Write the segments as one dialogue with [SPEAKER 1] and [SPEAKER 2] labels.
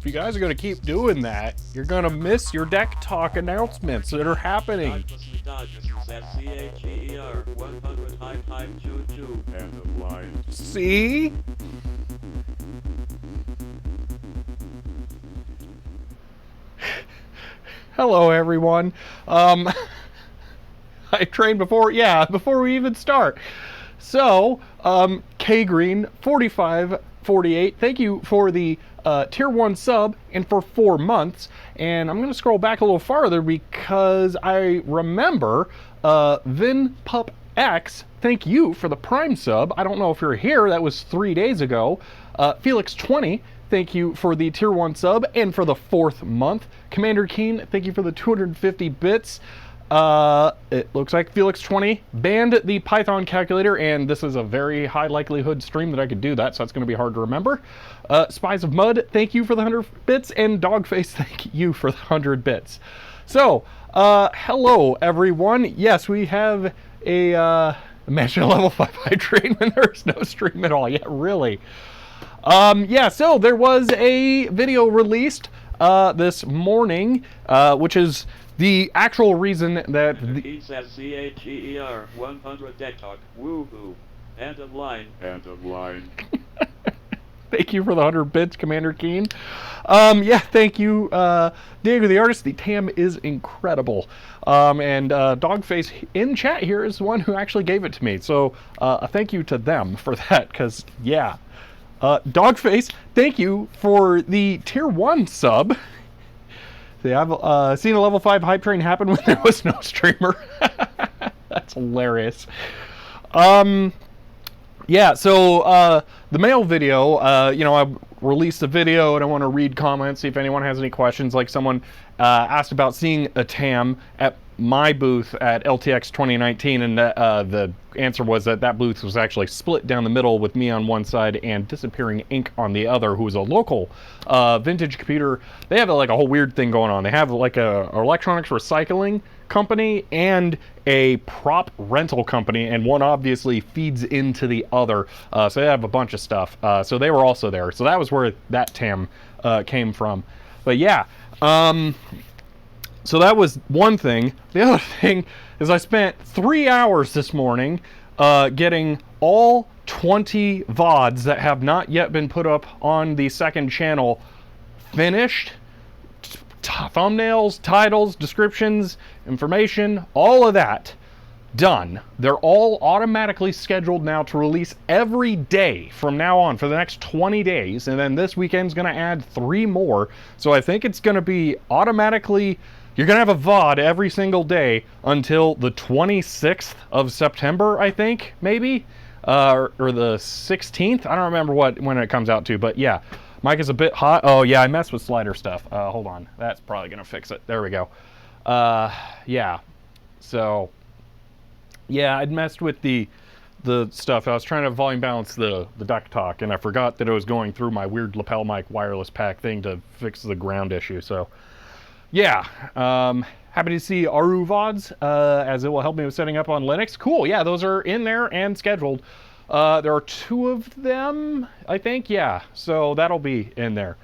[SPEAKER 1] If you guys are going to keep doing that, you're going to miss your deck talk announcements that are happening. See? Hello, everyone. I trained before we even start. So, K Green 4548, thank you for the tier 1 sub and for 4 months. And I'm going to scroll back a little farther because I remember VinPup X, thank you for the Prime sub. I don't know if you're here, that was 3 days ago. Felix20, thank you for the tier 1 sub and for the 4th month. Commander Keen, thank you for the 250 bits. It looks like Felix20 banned the Python calculator, and this is a very high likelihood stream that I could do that, so it's going to be hard to remember. Spies of Mud, thank you for the 100 bits, and Dogface, thank you for the 100 bits. So, hello everyone. Yes, we have a Mansion level 5 high train when there's no stream at all. Yeah, really. Yeah, so there was a video released this morning, which is the actual reason that
[SPEAKER 2] he says CHER 100 deck talk. Woohoo. End of line. End of line.
[SPEAKER 1] Thank you for the 100 bits, Commander Keen. Yeah, thank you, Diego the Artist. The TAM is incredible. And Dogface in chat here is the one who actually gave it to me. So a thank you to them for that, because, yeah. Dogface, thank you for the tier 1 sub. I've seen a level 5 hype train happen when there was no streamer. That's hilarious. Yeah, so the mail video, you know, I released a video and I want to read comments, see if anyone has any questions. Like someone asked about seeing a TAM at my booth at LTX 2019, and the answer was that that booth was actually split down the middle with me on one side and Disappearing Ink on the other, who is a local vintage computer. They have like a whole weird thing going on. They have like a electronics recycling company and a prop rental company, and one obviously feeds into the other. So they have a bunch of stuff. So they were also there. So that was where that TAM came from. But yeah. So that was one thing. The other thing is I spent 3 hours this morning getting all 20 VODs that have not yet been put up on the second channel finished. Thumbnails, titles, descriptions, information, all of that done. They're all automatically scheduled now to release every day from now on for the next 20 days. And then this weekend's going to add 3 more. So I think it's going to be automatically... You're going to have a VOD every single day until the 26th of September, I think, maybe? Or the 16th? I don't remember when it comes out to, but yeah. Mic is a bit hot. Oh, yeah, I messed with slider stuff. Hold on. That's probably going to fix it. There we go. Yeah. So, yeah, I'd messed with the stuff. I was trying to volume balance the duck talk, and I forgot that it was going through my weird lapel mic wireless pack thing to fix the ground issue. So, yeah, happy to see Aru VODs, as it will help me with setting up on Linux. Cool, yeah, those are in there and scheduled. There are 2 of them, I think, yeah, so that'll be in there.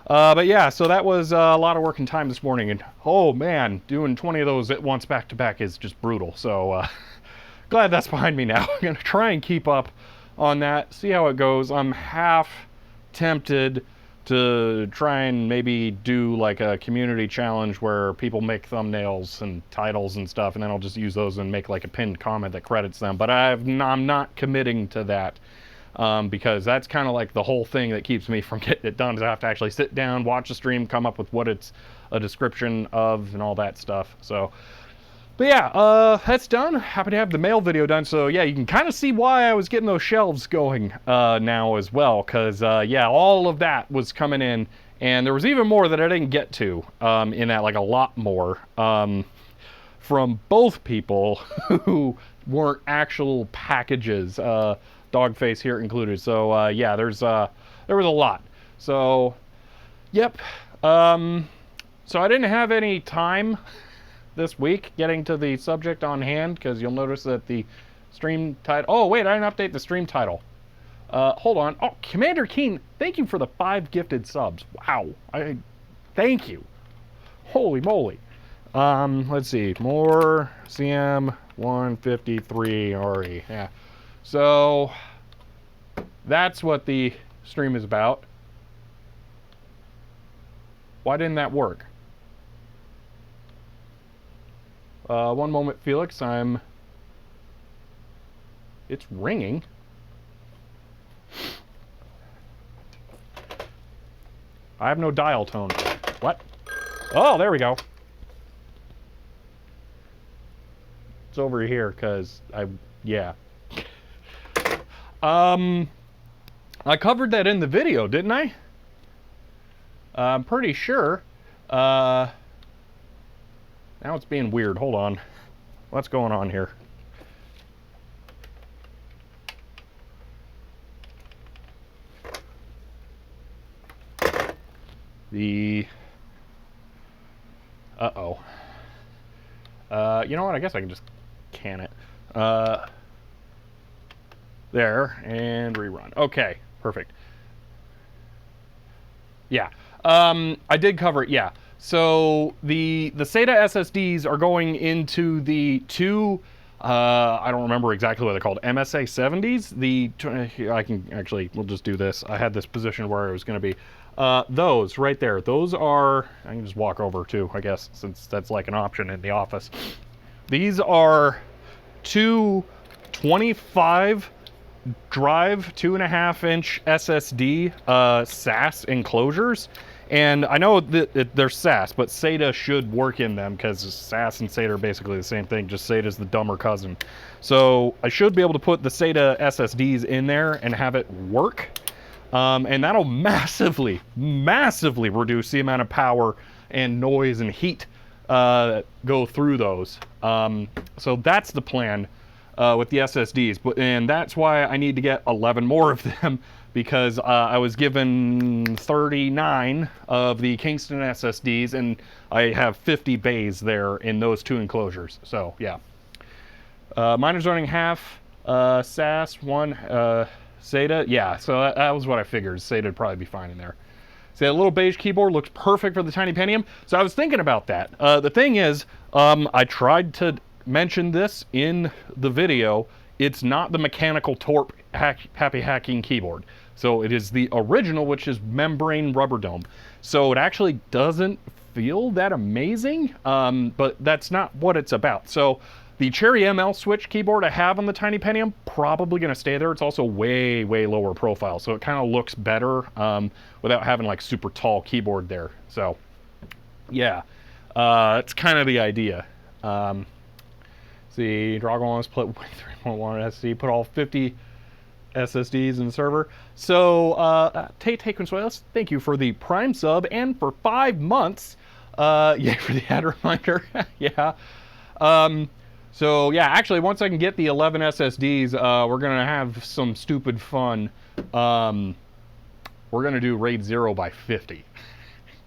[SPEAKER 1] But yeah, so that was a lot of work and time this morning, and oh man, doing 20 of those at once back to back is just brutal. So glad that's behind me now. I'm gonna try and keep up on that, see how it goes. I'm half tempted to try and maybe do like a community challenge where people make thumbnails and titles and stuff, and then I'll just use those and make like a pinned comment that credits them. But I'm not committing to that. Because that's kind of like the whole thing that keeps me from getting it done, is I have to actually sit down, watch the stream, come up with what it's a description of and all that stuff. So, but yeah, that's done. Happy to have the mail video done. So yeah, you can kind of see why I was getting those shelves going now as well, because yeah, all of that was coming in, and there was even more that I didn't get to in that, like a lot more from both people who weren't actual packages. Dogface here included. So yeah, there was a lot. So yep. So I didn't have any time this week getting to the subject on hand, because you'll notice that the stream title. Oh wait, I didn't update the stream title. Hold on. Oh, Commander Keen, thank you for the 5 gifted subs. Wow. Thank you. Holy moly. Let's see. More CM-153 already. Yeah. So that's what the stream is about. Why didn't that work? One moment, Felix. It's ringing. I have no dial tone. What? Oh, there we go. It's over here because yeah. I covered that in the video, didn't I? I'm pretty sure. Now it's being weird. Hold on. What's going on here? Uh-oh. You know what? I guess I can just can it. There, and rerun. Okay, perfect. Yeah, I did cover it, yeah. So the SATA SSDs are going into the 2, I don't remember exactly what they're called, MSA 70s? I can actually, we'll just do this. I had this position where it was going to be. Those right there, those are, I can just walk over too, I guess, since that's like an option in the office. These are 2 25 drive 2.5-inch SSD SAS enclosures, and I know that they're SAS, but SATA should work in them because SAS and SATA are basically the same thing, just SATA's the dumber cousin. So I should be able to put the SATA SSDs in there and have it work, and that'll massively reduce the amount of power and noise and heat that go through those. So that's the plan. With the SSDs, and that's why I need to get 11 more of them, because I was given 39 of the Kingston SSDs, and I have 50 bays there in those 2 enclosures. So yeah, miner's running half SAS, 1 SATA. Yeah, so that was what I figured. SATA would probably be fine in there. See, that little beige keyboard looks perfect for the Tiny Pentium. So I was thinking about that. The thing is, I tried to mention this in the video. It's not the mechanical torp happy hacking keyboard. So it is the original, which is membrane rubber dome. So it actually doesn't feel that amazing, but that's not what it's about. So the Cherry ML switch keyboard I have on the Tiny Pentium, probably going to stay there. It's also way lower profile, so it kind of looks better without having like super tall keyboard there. So yeah, it's kind of the idea. See, Dragon wants to put 3.1 SSD, put all 50 SSDs in the server. So, Tate Consuelos, thank you for the Prime sub and for 5 months. Yeah, for the ad reminder. Yeah. So yeah, actually, once I can get the 11 SSDs, we're gonna have some stupid fun. We're gonna do RAID 0 by 50.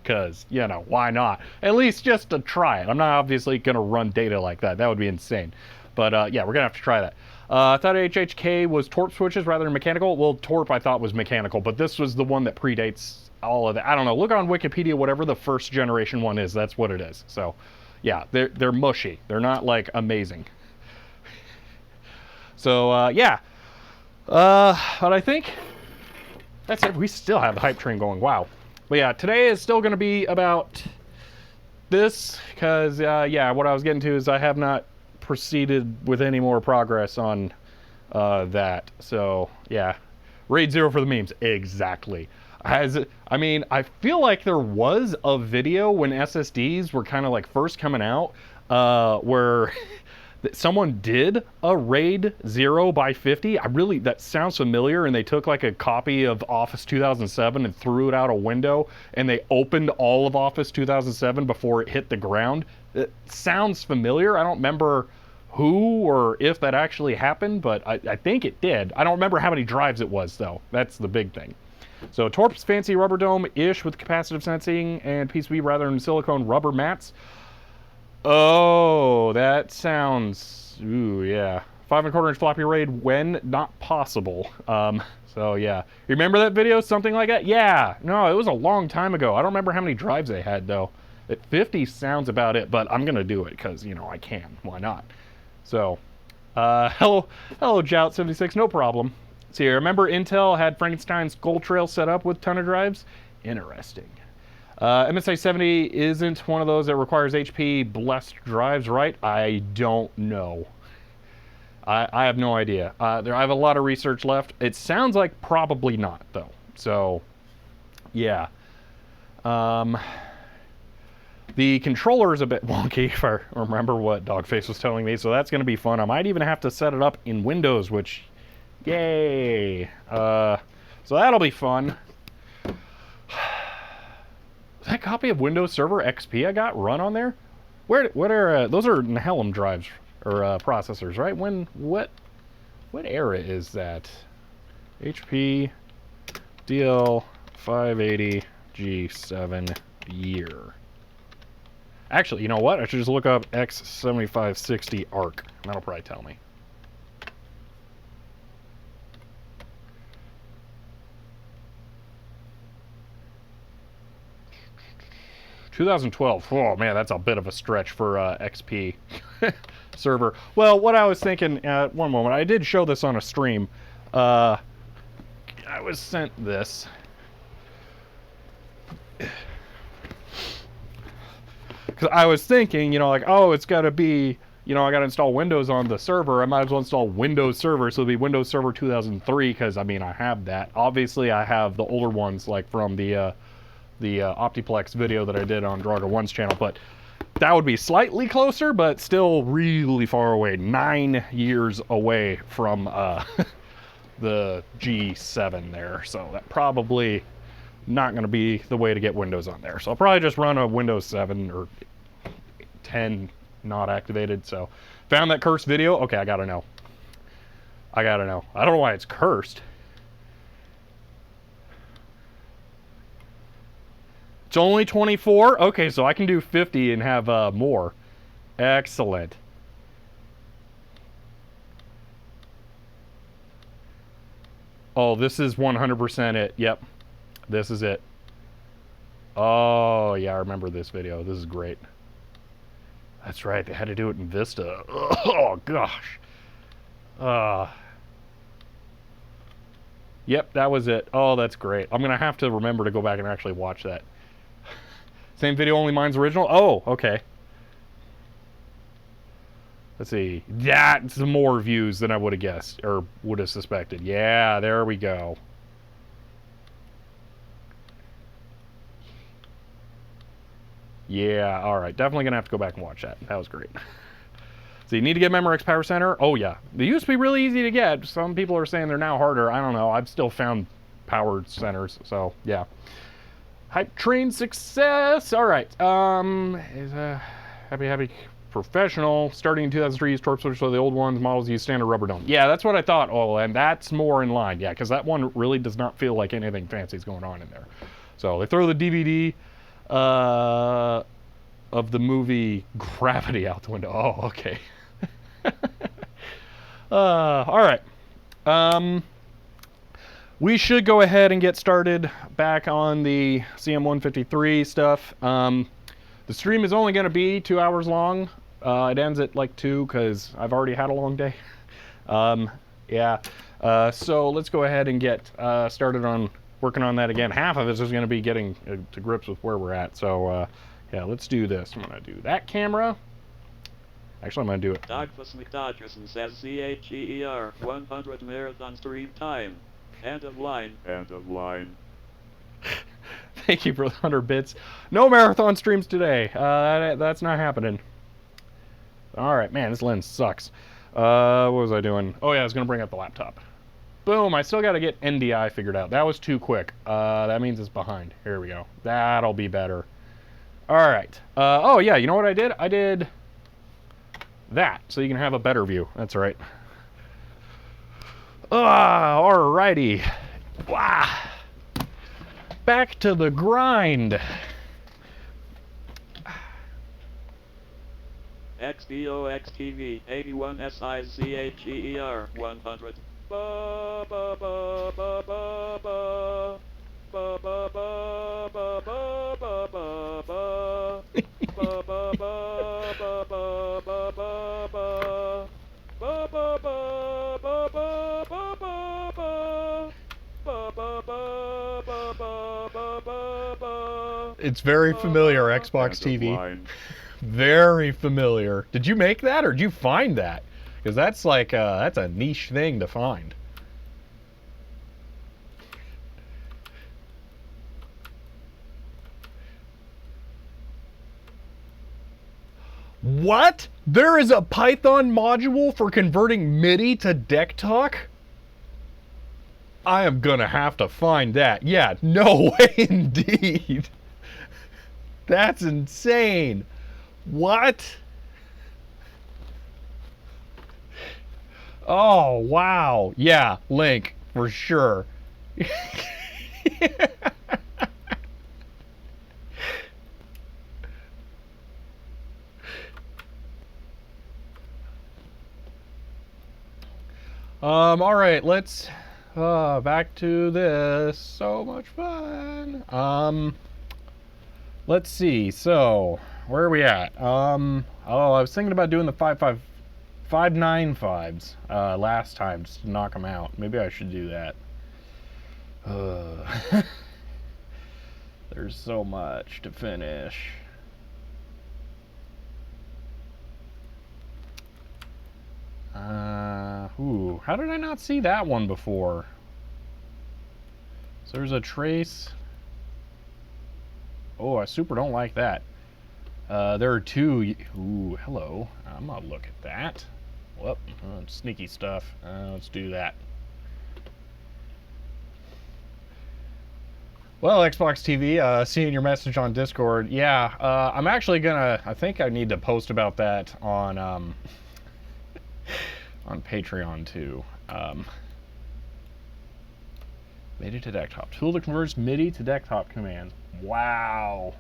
[SPEAKER 1] Because, you know, why not? At least just to try it. I'm not obviously going to run data like that. That would be insane. But, yeah, we're going to have to try that. I thought HHK was TORP switches rather than mechanical. Well, TORP I thought was mechanical, but this was the one that predates all of that. I don't know. Look on Wikipedia, whatever the first generation one is. That's what it is. So, yeah, they're mushy. They're not, like, amazing. So, yeah. But I think that's it. We still have the hype train going. Wow. But yeah, today is still going to be about this, because, yeah, what I was getting to is I have not proceeded with any more progress on that. So, yeah, RAID 0 for the memes. Exactly. I mean, I feel like there was a video when SSDs were kind of like first coming out where someone did a RAID 0 by 50. That sounds familiar, and they took like a copy of Office 2007 and threw it out a window, and they opened all of Office 2007 before it hit the ground. It sounds familiar. I don't remember who or if that actually happened, but I think it did. I don't remember how many drives it was, though. That's the big thing. So Torp's fancy rubber dome-ish with capacitive sensing and PCB rather than silicone rubber mats. Oh, that sounds, ooh, yeah. 5¼ inch floppy RAID when not possible. So yeah. You remember that video? Something like that? Yeah. No, it was a long time ago. I don't remember how many drives they had, though. At 50 sounds about it, but I'm going to do it because, you know, I can. Why not? So, hello, Jout76, no problem. See, I remember Intel had Frankenstein's Gold Trail set up with ton of drives. Interesting. MSI 70 isn't one of those that requires HP blessed drives, right? I don't know. I have no idea. I have a lot of research left. It sounds like probably not, though. So, yeah. The controller is a bit wonky, if I remember what Dogface was telling me, so that's going to be fun. I might even have to set it up in Windows, which, yay. So that'll be fun. That copy of Windows Server XP I got run on there? What are those are Helm drives or processors, right? What era is that? HP DL580 G7 year. Actually, you know what? I should just look up X7560 ARC. That'll probably tell me. 2012. Oh man, that's a bit of a stretch for XP server. Well, what I was thinking, one moment, I did show this on a stream. I was sent this. Because I was thinking, you know, like, oh, it's got to be, you know, I got to install Windows on the server. I might as well install Windows Server, so it'll be Windows Server 2003, because, I mean, I have that. Obviously, I have the older ones, like from the Optiplex video that I did on Drago1's channel, but that would be slightly closer, but still really far away. 9 years away from the G7 there, so that probably not going to be the way to get Windows on there. So I'll probably just run a Windows 7 or 10 not activated. So found that cursed video. Okay, I gotta know. I don't know why it's cursed. It's only 24? Okay, so I can do 50 and have more. Excellent. Oh, this is 100% it. Yep. This is it. Oh, yeah, I remember this video. This is great. That's right, they had to do it in Vista. Oh, gosh. Yep, that was it. Oh, that's great. I'm going to have to remember to go back and actually watch that. Same video, only mine's original? Oh, okay. Let's see. That's more views than I would have guessed, or would have suspected. Yeah, there we go. Yeah, alright. Definitely going to have to go back and watch that. That was great. So you need to get Memorex Power Center? Oh, yeah. They used to be really easy to get. Some people are saying they're now harder. I don't know. I've still found power centers, so, yeah. Hype train success. All right. Is a happy professional starting in 2003 used torque switch, so the old ones models use standard rubber dome. Yeah, that's what I thought. Oh, and that's more in line. Yeah, because that one really does not feel like anything fancy is going on in there. So they throw the DVD of the movie Gravity out the window. Oh, okay. All right. We should go ahead and get started back on the CM-153 stuff. The stream is only going to be 2 hours long. It ends at like 2 because I've already had a long day. Yeah. So let's go ahead and get started on working on that again. Half of it is just going to be getting to grips with where we're at. So yeah, let's do this. I'm going to do that camera. Actually, I'm going to do it.
[SPEAKER 2] Douglas McDodgerson says CHER 100 marathon stream time. End of line. End of line.
[SPEAKER 1] Thank you for the 100 bits. No marathon streams today. That's not happening. All right, man, this lens sucks. What was I doing? Oh yeah, I was gonna bring up the laptop. Boom, I still gotta get NDI figured out. That was too quick. That means it's behind. Here we go. That'll be better. All right. Oh yeah, you know what I did? I did that, so you can have a better view. That's right. Alrighty. Wow. Back to the grind.
[SPEAKER 2] XBOXTV 81 SICHER 100. Ba ba ba ba ba ba. Ba ba ba ba ba ba ba ba. Ba ba ba ba ba ba ba ba. Ba ba ba ba ba ba ba ba. Ba ba ba ba ba ba ba.
[SPEAKER 1] It's very familiar, Xbox TV. Very familiar. Did you make that or did you find that? Because that's like that's a niche thing to find. What? There is a Python module for converting MIDI to deck talk? I am gonna have to find that. Yeah, no way indeed. That's insane. What? Oh, wow. Yeah, link, for sure. All right, let's back to this. So much fun. Let's see. So, where are we at? Oh, I was thinking about doing the 595s last time, just to knock them out. Maybe I should do that. There's so much to finish. Ooh, how did I not see that one before? So there's a trace. Oh, I super don't like that. There are two. Ooh, hello. I'm gonna look at that. Whoop, sneaky stuff. Let's do that. Well, Xbox TV, seeing your message on Discord. Yeah, I'm actually gonna. I think I need to post about that on on Patreon too. MIDI to desktop. Tool that converts MIDI to desktop commands. Wow.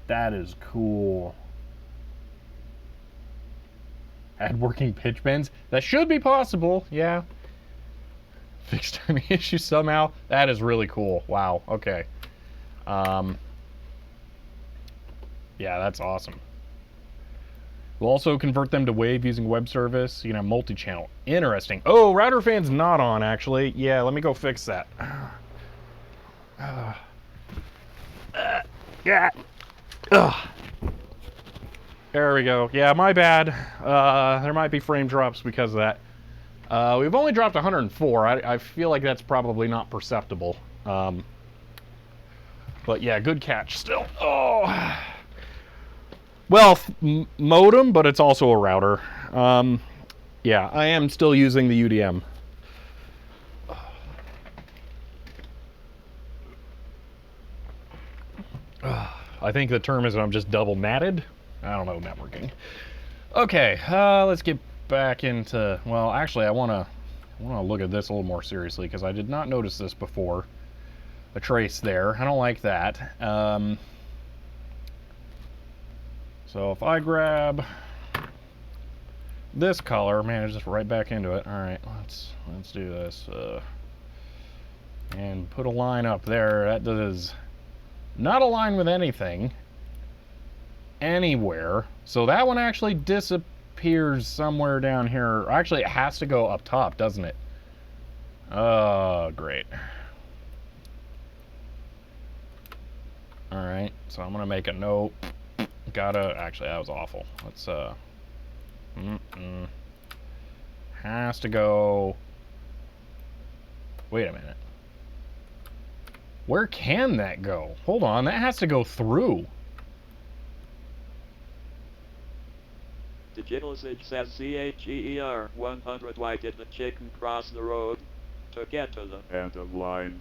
[SPEAKER 1] That is cool. Add working pitch bends. That should be possible, yeah. Fixed timing issues somehow. That is really cool. Wow, okay. Yeah, that's awesome. We'll also convert them to WAV using web service. You know, multi-channel. Interesting. Oh, router fan's not on, actually. Yeah, let me go fix that. Yeah. There we go. Yeah, my bad. There might be frame drops because of that. We've only dropped 104. I feel like that's probably not perceptible. But yeah, good catch still. Oh. Well, modem, but it's also a router. Yeah, I am still using the UDM. I think the term is I'm just double matted. I don't know networking. Okay, let's get back into, well, actually I want to look at this a little more seriously because I did not notice this before. A trace there. I don't like that. So if I grab this color, man, it's just right back into it. All right, let's do this. And put a line up there. That does not align with anything anywhere. So that one actually disappears somewhere down here. Actually, it has to go up top, doesn't it? Oh, great. All right, so I'm gonna make a note. Actually, that was awful. Let's, has to go, wait a minute. Where can that go? Hold on, that has to go through.
[SPEAKER 2] Digital Sig says CHER 100. Why did the chicken cross the road to get to the end of line?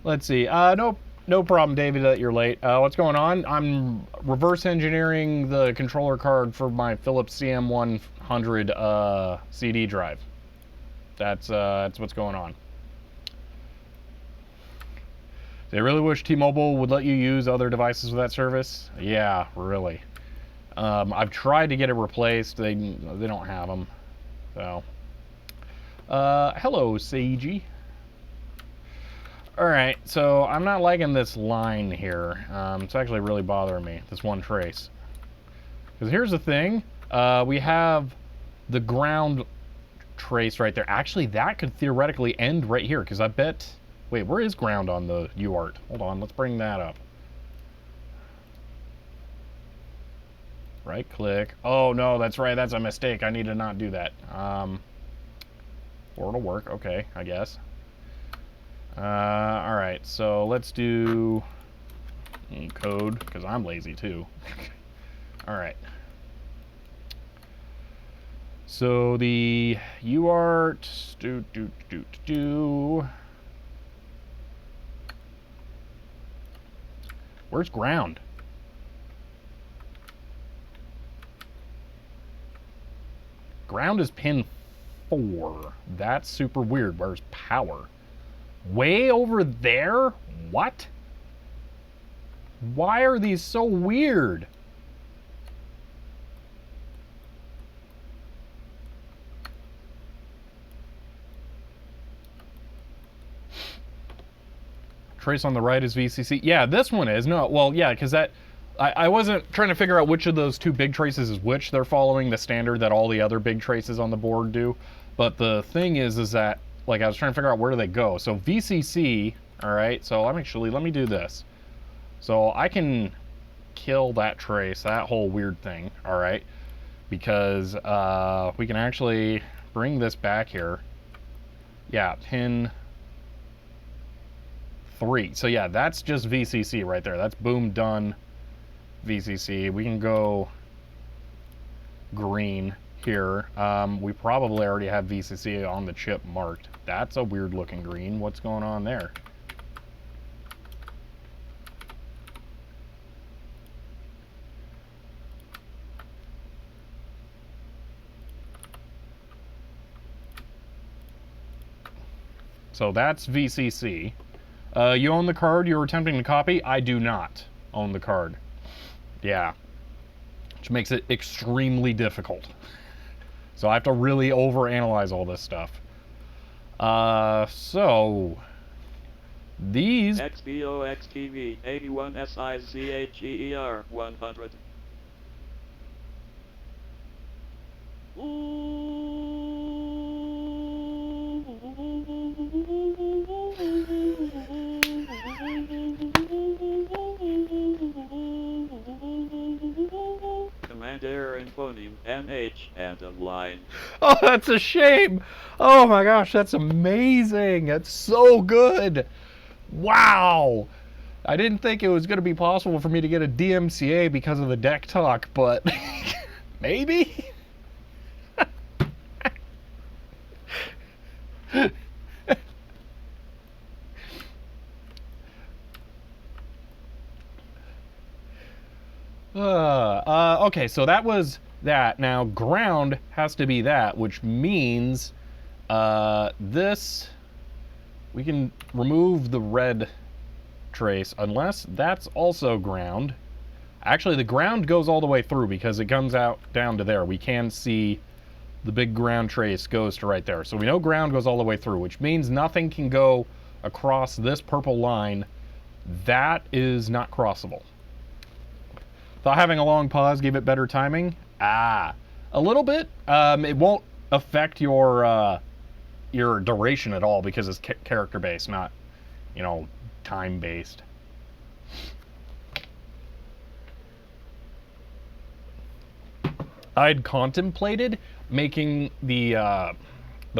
[SPEAKER 1] Let's see. No problem, David, that you're late. What's going on? I'm reverse engineering the controller card for my Philips CM-153 CD drive. That's what's going on. They really wish T-Mobile would let you use other devices with that service. Yeah, really. I've tried to get it replaced. They don't have them. So, hello, Seiji. All right, so I'm not liking this line here. It's actually really bothering me, this one trace. Because here's the thing. We have the ground trace right there. Actually, that could theoretically end right here, because I bet... Wait, where is ground on the UART? Hold on, let's bring that up. Right click. Oh, no, that's right. That's a mistake. I need to not do that. Or it'll work. Okay, I guess. All right, so let's do code, because I'm lazy too. All right. So the UART, where's ground? Ground is pin 4. That's super weird. Where's power? Way over there? What? Why are these so weird? Trace on the right is VCC. Yeah, this one is. No, well, yeah, because that... I wasn't trying to figure out which of those two big traces is which. They're following the standard that all the other big traces on the board do. But the thing is that, like, I was trying to figure out where do they go. So VCC, all right, so let me do this. So I can kill that trace, that whole weird thing, all right, because we can actually bring this back here. Yeah, pin 3. So yeah, that's just VCC right there. That's boom, done. VCC. We can go green here. We probably already have VCC on the chip marked. That's a weird looking green. What's going on there? So that's VCC. You own the card you were attempting to copy? I do not own the card. Yeah, which makes it extremely difficult. So I have to really overanalyze all this stuff. So these
[SPEAKER 2] XBOXTV 81SIZHER 100. Command error in phoneme NH and a line.
[SPEAKER 1] Oh, that's a shame. Oh my gosh, that's amazing. That's so good. Wow. I didn't think it was going to be possible for me to get a DMCA because of the deck talk, but maybe? Okay, so that was that. Now ground has to be that, which means this, we can remove the red trace unless that's also ground. Actually, the ground goes all the way through because it comes out down to there. We can see the big ground trace goes to right there. So we know ground goes all the way through, which means nothing can go across this purple line. That is not crossable. Thought having a long pause gave it better timing? A little bit. It won't affect your duration at all because it's character based, not, you know, time based. I'd contemplated making the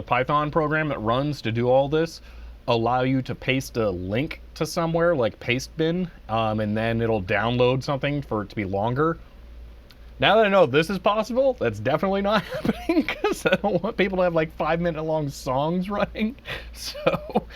[SPEAKER 1] Python program that runs to do all this allow you to paste a link to somewhere like Pastebin, and then it'll download something for it to be longer. Now that I know this is possible, that's definitely not happening because I don't want people to have like 5-minute long songs running. So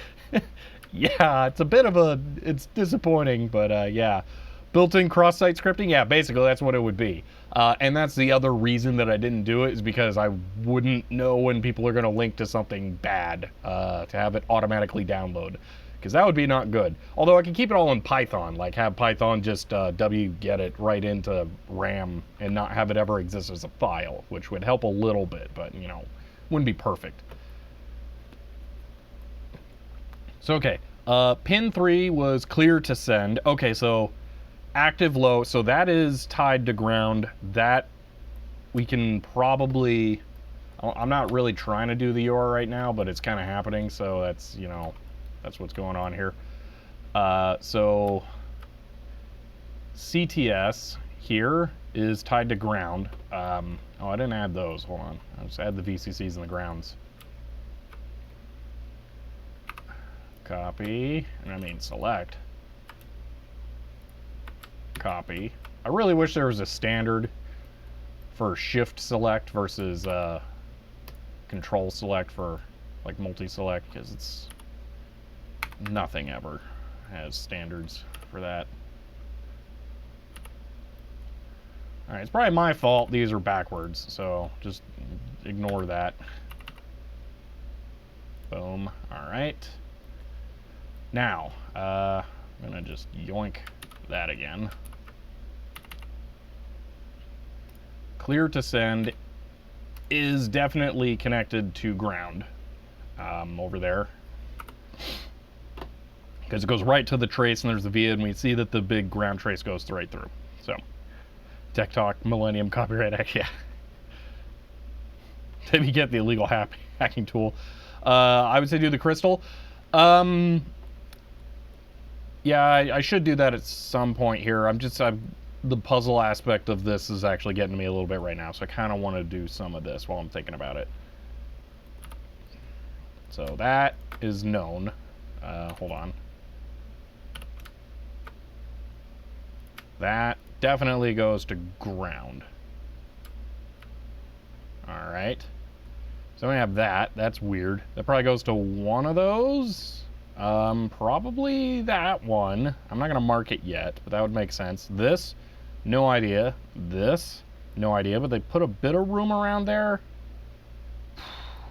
[SPEAKER 1] yeah, it's a bit of it's disappointing, but yeah. Built-in cross-site scripting, yeah, basically that's what it would be. And that's the other reason that I didn't do it, is because I wouldn't know when people are going to link to something bad to have it automatically download, because that would be not good. Although I can keep it all in Python, like have Python just wget it right into RAM and not have it ever exist as a file, which would help a little bit, but, you know, wouldn't be perfect. So, okay, pin 3 was clear to send. Okay, so active low, so that is tied to ground. That we can probably, I'm not really trying to do the UR right now, but it's kind of happening, so that's, you know, that's what's going on here. So CTS here is tied to ground. Oh, I didn't add those, hold on. I'll just add the VCCs and the grounds. Copy, and I mean select. Copy. I really wish there was a standard for shift select versus control select for like multi-select, because it's nothing ever has standards for that. Alright, it's probably my fault these are backwards, so just ignore that. Boom. Alright. Now, I'm gonna just yoink that again. Clear to send is definitely connected to ground over there, because it goes right to the trace and there's the via, and we see that the big ground trace goes right through. So Tech Talk Millennium Copyright Act, yeah. Maybe get the illegal hacking tool. I would say do the crystal. Yeah, I should do that at some point here. The puzzle aspect of this is actually getting to me a little bit right now, so I kind of want to do some of this while I'm thinking about it. So that is known. Hold on. That definitely goes to ground. Alright. So we have that. That's weird. That probably goes to one of those. Probably that one. I'm not going to mark it yet, but that would make sense. This, no idea. This, no idea, but they put a bit of room around there.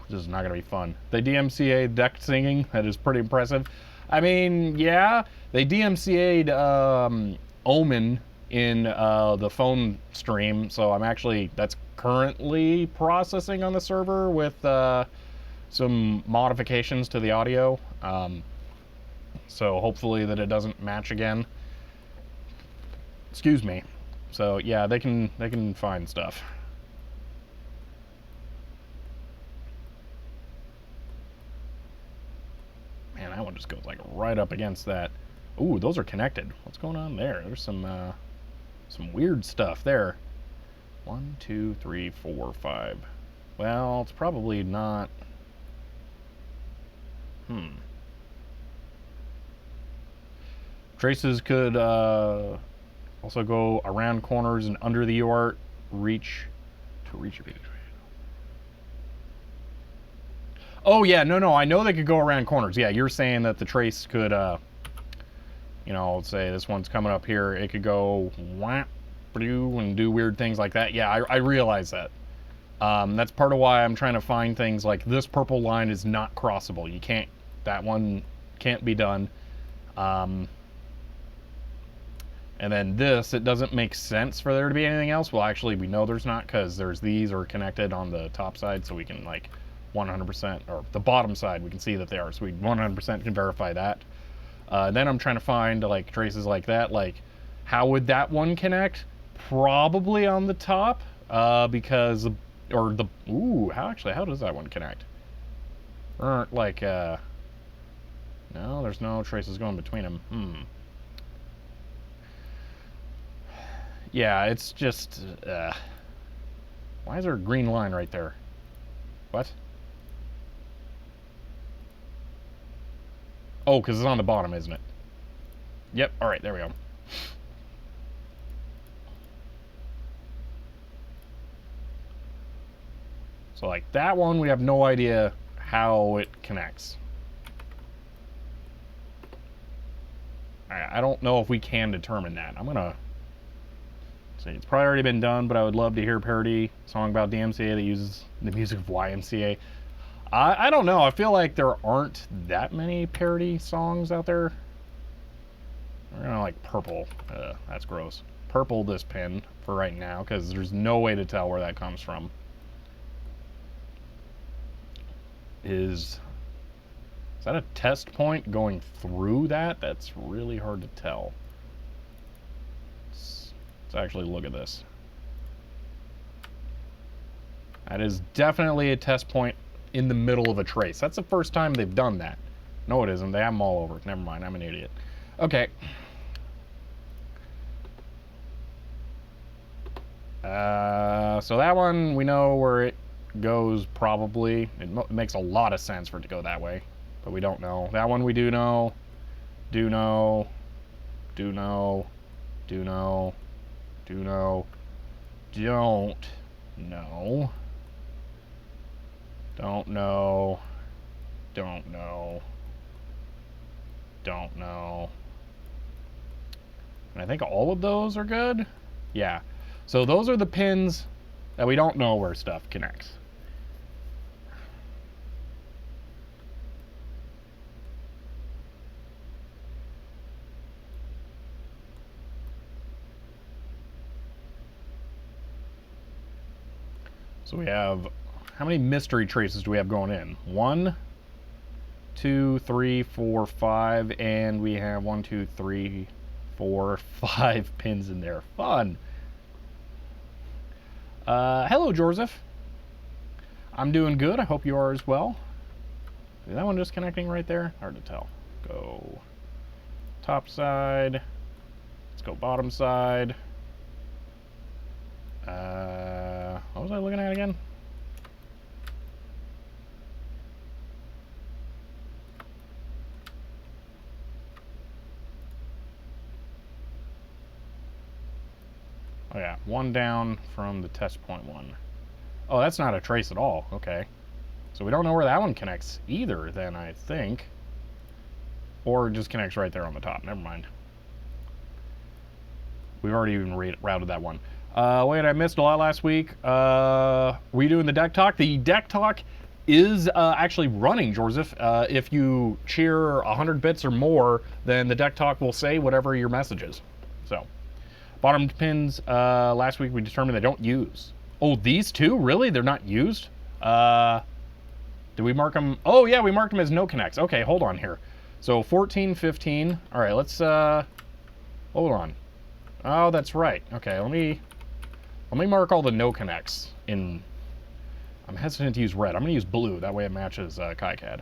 [SPEAKER 1] This is not going to be fun. They DMCA'd deck singing. That is pretty impressive. I mean, yeah, they DMCA'd Omen in the phone stream, so that's currently processing on the server with some modifications to the audio. So hopefully that it doesn't match again. Excuse me. So yeah, they can find stuff. Man, that one just goes like right up against that. Ooh, those are connected. What's going on there? There's some weird stuff there. 1, 2, 3, 4, 5. Well, it's probably not. Traces could also go around corners and under the UART, reach a page. Oh yeah, no, I know they could go around corners. Yeah, you're saying that the trace could, you know, say this one's coming up here, it could go whap and do weird things like that. Yeah, I realize that. That's part of why I'm trying to find things like this purple line is not crossable. You can't, that one can't be done. And then this, it doesn't make sense for there to be anything else. Well, actually, we know there's not, because there's these are connected on the top side, so we can like 100%, or the bottom side, we can see that they are, so we 100% can verify that. Then I'm trying to find like traces like that, like how would that one connect? Probably on the top, because, or the, ooh, how does that one connect? Like, no, there's no traces going between them. Yeah, it's just, why is there a green line right there? What? Oh, because it's on the bottom, isn't it? Yep, alright, there we go. So like that one, we have no idea how it connects. I don't know if we can determine that. I'm gonna see, it's probably already been done, but I would love to hear a parody song about DMCA that uses the music of YMCA. I don't know. I feel like there aren't that many parody songs out there. We're gonna like purple. That's gross. Purple this pin for right now, because there's no way to tell where that comes from. Is that a test point going through that? That's really hard to tell. Let's actually look at this. That is definitely a test point in the middle of a trace. That's the first time they've done that. No, it isn't. They have them all over. Never mind. I'm an idiot. Okay. So that one, we know where it goes probably. It makes a lot of sense for it to go that way, but we don't know. That one we do know. Do know. Do know. Do know. Do know. Don't know. Don't know. Don't know. Don't know. And I think all of those are good. Yeah. So those are the pins that we don't know where stuff connects. So we have, how many mystery traces do we have going in? 1, 2, 3, 4, 5, and we have 1, 2, 3, 4, 5 pins in there. Fun. Hello, Joseph. I'm doing good. I hope you are as well. Is that one just connecting right there? Hard to tell. Go top side. Let's go bottom side. What was I looking at again? Oh yeah, one down from the test point one. Oh, that's not a trace at all. Okay. So we don't know where that one connects either then, I think. Or it just connects right there on the top. Never mind. We've already even routed that one. Wait, I missed a lot last week. Were you doing the deck talk? The deck talk is actually running, Joseph. If you cheer 100 bits or more, then the deck talk will say whatever your message is. So, bottom pins, last week we determined they don't use. Oh, these two? Really? They're not used? Did we mark them? Oh, yeah, we marked them as no connects. Okay, hold on here. So, 14, 15. All right, let's, hold on. Oh, that's right. Okay, let me mark all the no connects in. I'm hesitant to use red. I'm going to use blue. That way it matches KiCad.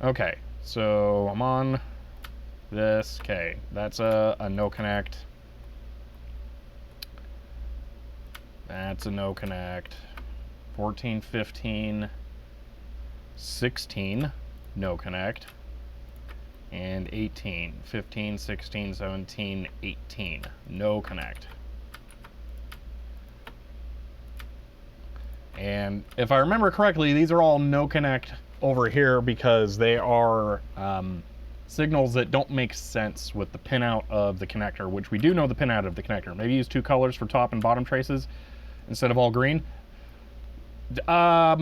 [SPEAKER 1] Okay, so I'm on this. Okay, that's a no connect. That's a no connect. 14, 15, 16, no connect. And 18, 15, 16, 17, 18, no connect. And if I remember correctly, these are all no connect over here because they are signals that don't make sense with the pinout of the connector, which we do know the pinout of the connector. Maybe use 2 colors for top and bottom traces instead of all green. I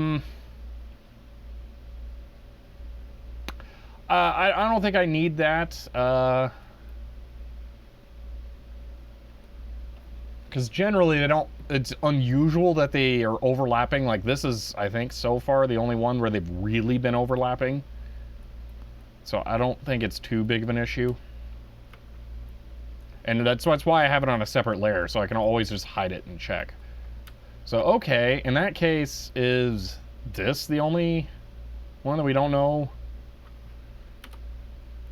[SPEAKER 1] don't think I need that. Because generally they don't, it's unusual that they are overlapping. Like this is, I think, so far the only one where they've really been overlapping. So I don't think it's too big of an issue. And that's why I have it on a separate layer, so I can always just hide it and check. So, okay, in that case, is this the only one that we don't know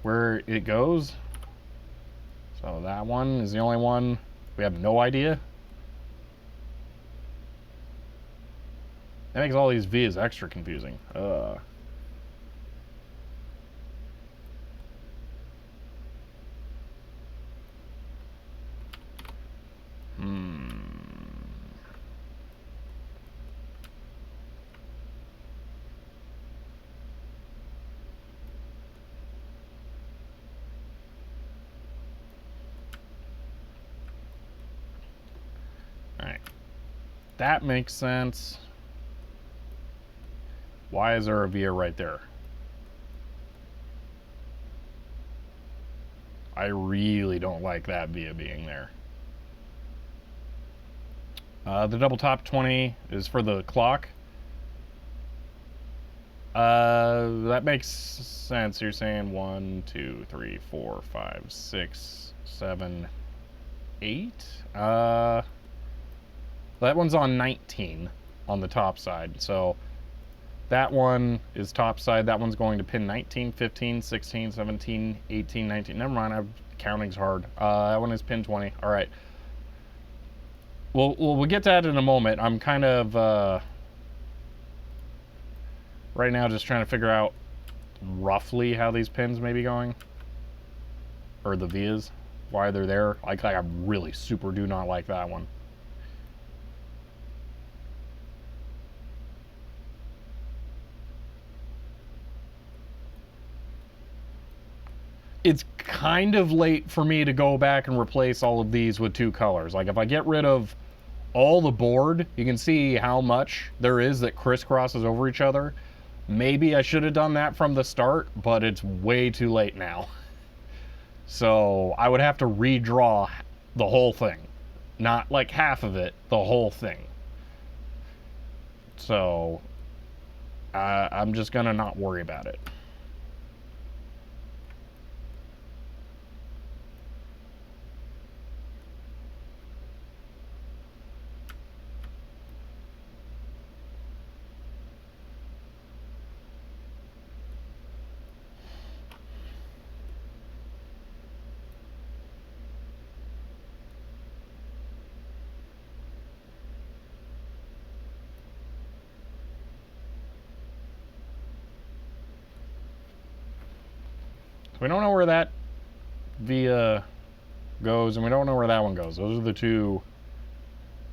[SPEAKER 1] where it goes? So that one is the only one we have no idea. That makes all these V's extra confusing. Alright. That makes sense. Why is there a via right there? I really don't like that via being there. The double top 20 is for the clock. That makes sense. You're saying 1, 2, 3, 4, 5, 6, 7, 8. That one's on 19 on the top side. So that one is top side. That one's going to pin 19, 15, 16, 17, 18, 19. Never mind. Counting's hard. That one is pin 20. All right. We'll get to that in a moment. I'm kind of right now just trying to figure out roughly how these pins may be going, or the vias, why they're there. Like I really super do not like that one. It's kind of late for me to go back and replace all of these with 2 colors. Like if I get rid of all the board, you can see how much there is that crisscrosses over each other. Maybe I should have done that from the start, but it's way too late now. So I would have to redraw the whole thing. Not like half of it, the whole thing. So I'm just gonna not worry about it. We don't know where that via goes, and we don't know where that one goes. Those are the 2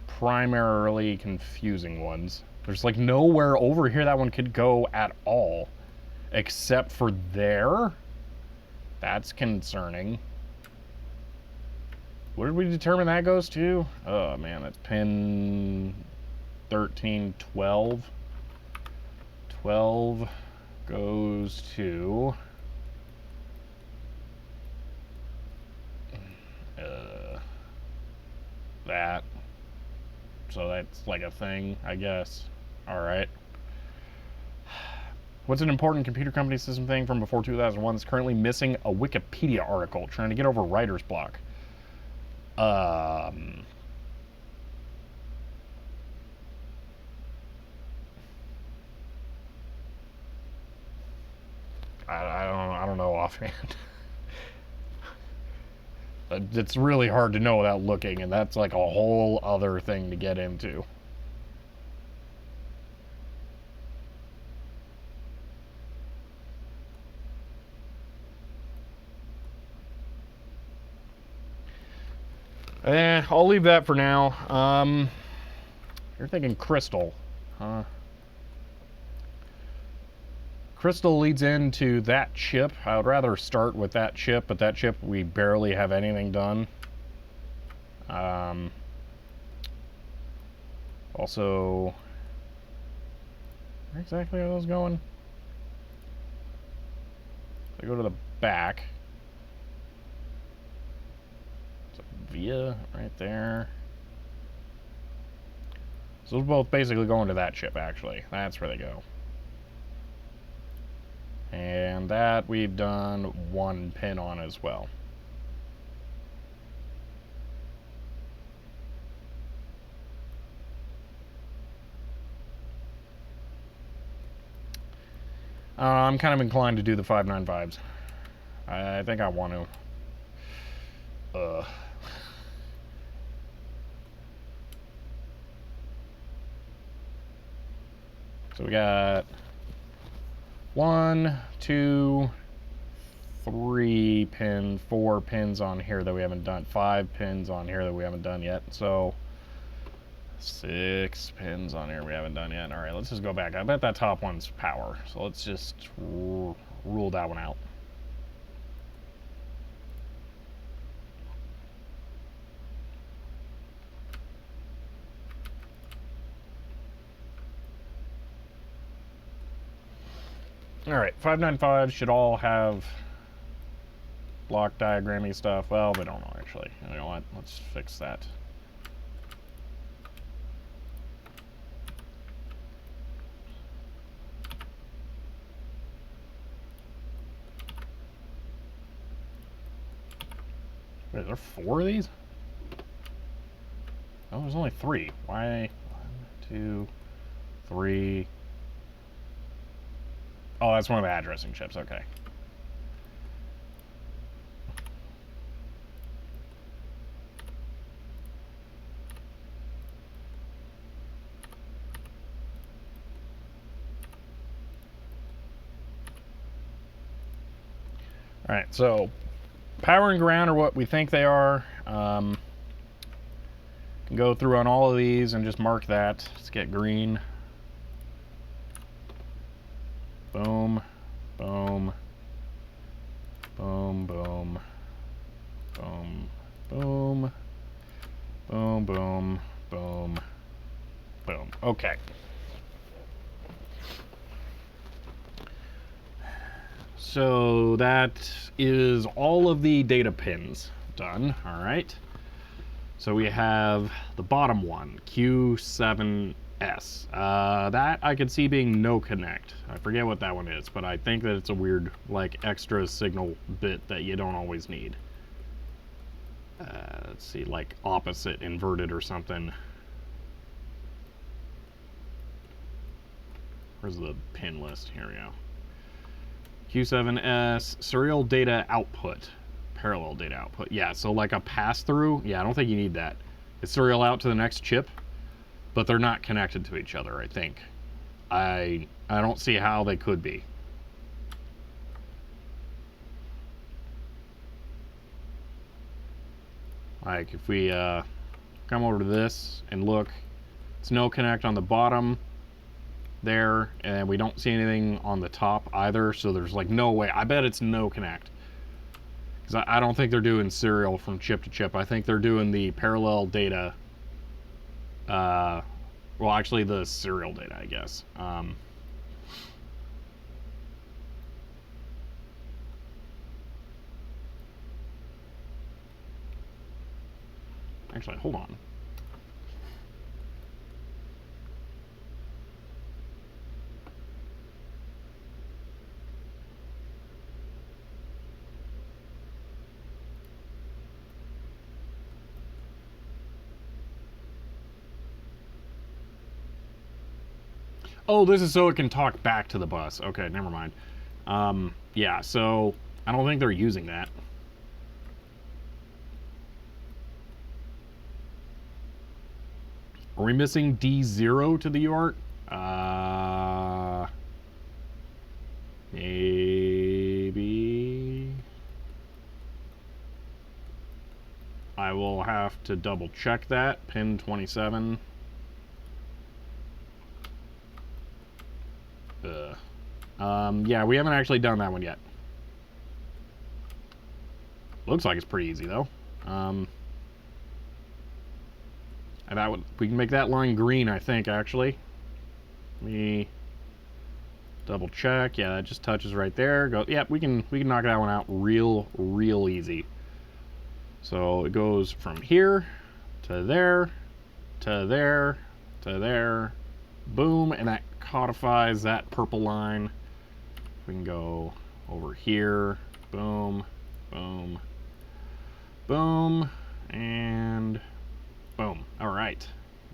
[SPEAKER 1] primarily confusing ones. There's like nowhere over here that one could go at all, except for there. That's concerning. Where did we determine that goes to? Oh man, that's pin 13, 12. 12 goes to that. So that's like a thing, I guess. Alright. What's an important computer company system thing from before 2001 that's currently missing a Wikipedia article? Trying to get over writer's block. I don't know offhand. It's really hard to know without looking, and that's like a whole other thing to get into. I'll leave that for now. You're thinking crystal, huh? crystal leads into that chip. I would rather start with that chip, but that chip we barely have anything done. Also, where exactly are those going? They go to the back. So via right there. So those both basically go into that chip, actually. That's where they go. And that we've done one pin on as well. I'm kind of inclined to do the 595s. I think I want to. So we got 1, 2, 3 pins, 4 pins on here that we haven't done, 5 pins on here that we haven't done yet. So 6 pins on here we haven't done yet. All right, let's just go back. I bet that top one's power. So let's just rule that one out. All right, 595 should all have block diagrammy stuff. Well, they don't know actually. You know what? Let's fix that. Wait, there are 4 of these? Oh, there's only 3. Why? 1, 2, 3. Oh, that's one of the addressing chips. Okay. All right, so power and ground are what we think they are. Can go through on all of these and just mark that. Let's get green. Boom, boom, boom, boom, boom, boom, boom, boom, boom, boom. Okay. So that is all of the data pins done. All right. So we have the bottom one, Q7S. That I could see being no connect. I forget what that one is, but I think that it's a weird, like, extra signal bit that you don't always need. Let's see, like opposite inverted or something. Where's the pin list? Here we go. Q7S, serial data output. Parallel data output. Yeah, so like a pass-through. Yeah, I don't think you need that. It's serial out to the next chip, but they're not connected to each other, I think. I don't see how they could be. Like, if we come over to this and look, it's no connect on the bottom there, and we don't see anything on the top either, so there's like no way. I bet it's no connect. Because I don't think they're doing serial from chip to chip. I think they're doing the parallel data. Well, actually, the serial data, I guess. Actually, hold on. Oh, this is so it can talk back to the bus. Okay, never mind. Yeah, so I don't think they're using that. Are we missing D0 to the UART? Maybe. I will have to double check that. Pin 27. Yeah, we haven't actually done that one yet. Looks like it's pretty easy, though. And we can make that line green, I think, actually. Let me double check. Yeah, that just touches right there. Go. Yep, we can knock that one out real easy. So it goes from here to there to there to there. Boom, and that codifies that purple line. We can go over here. Boom, boom, boom, and boom. All right.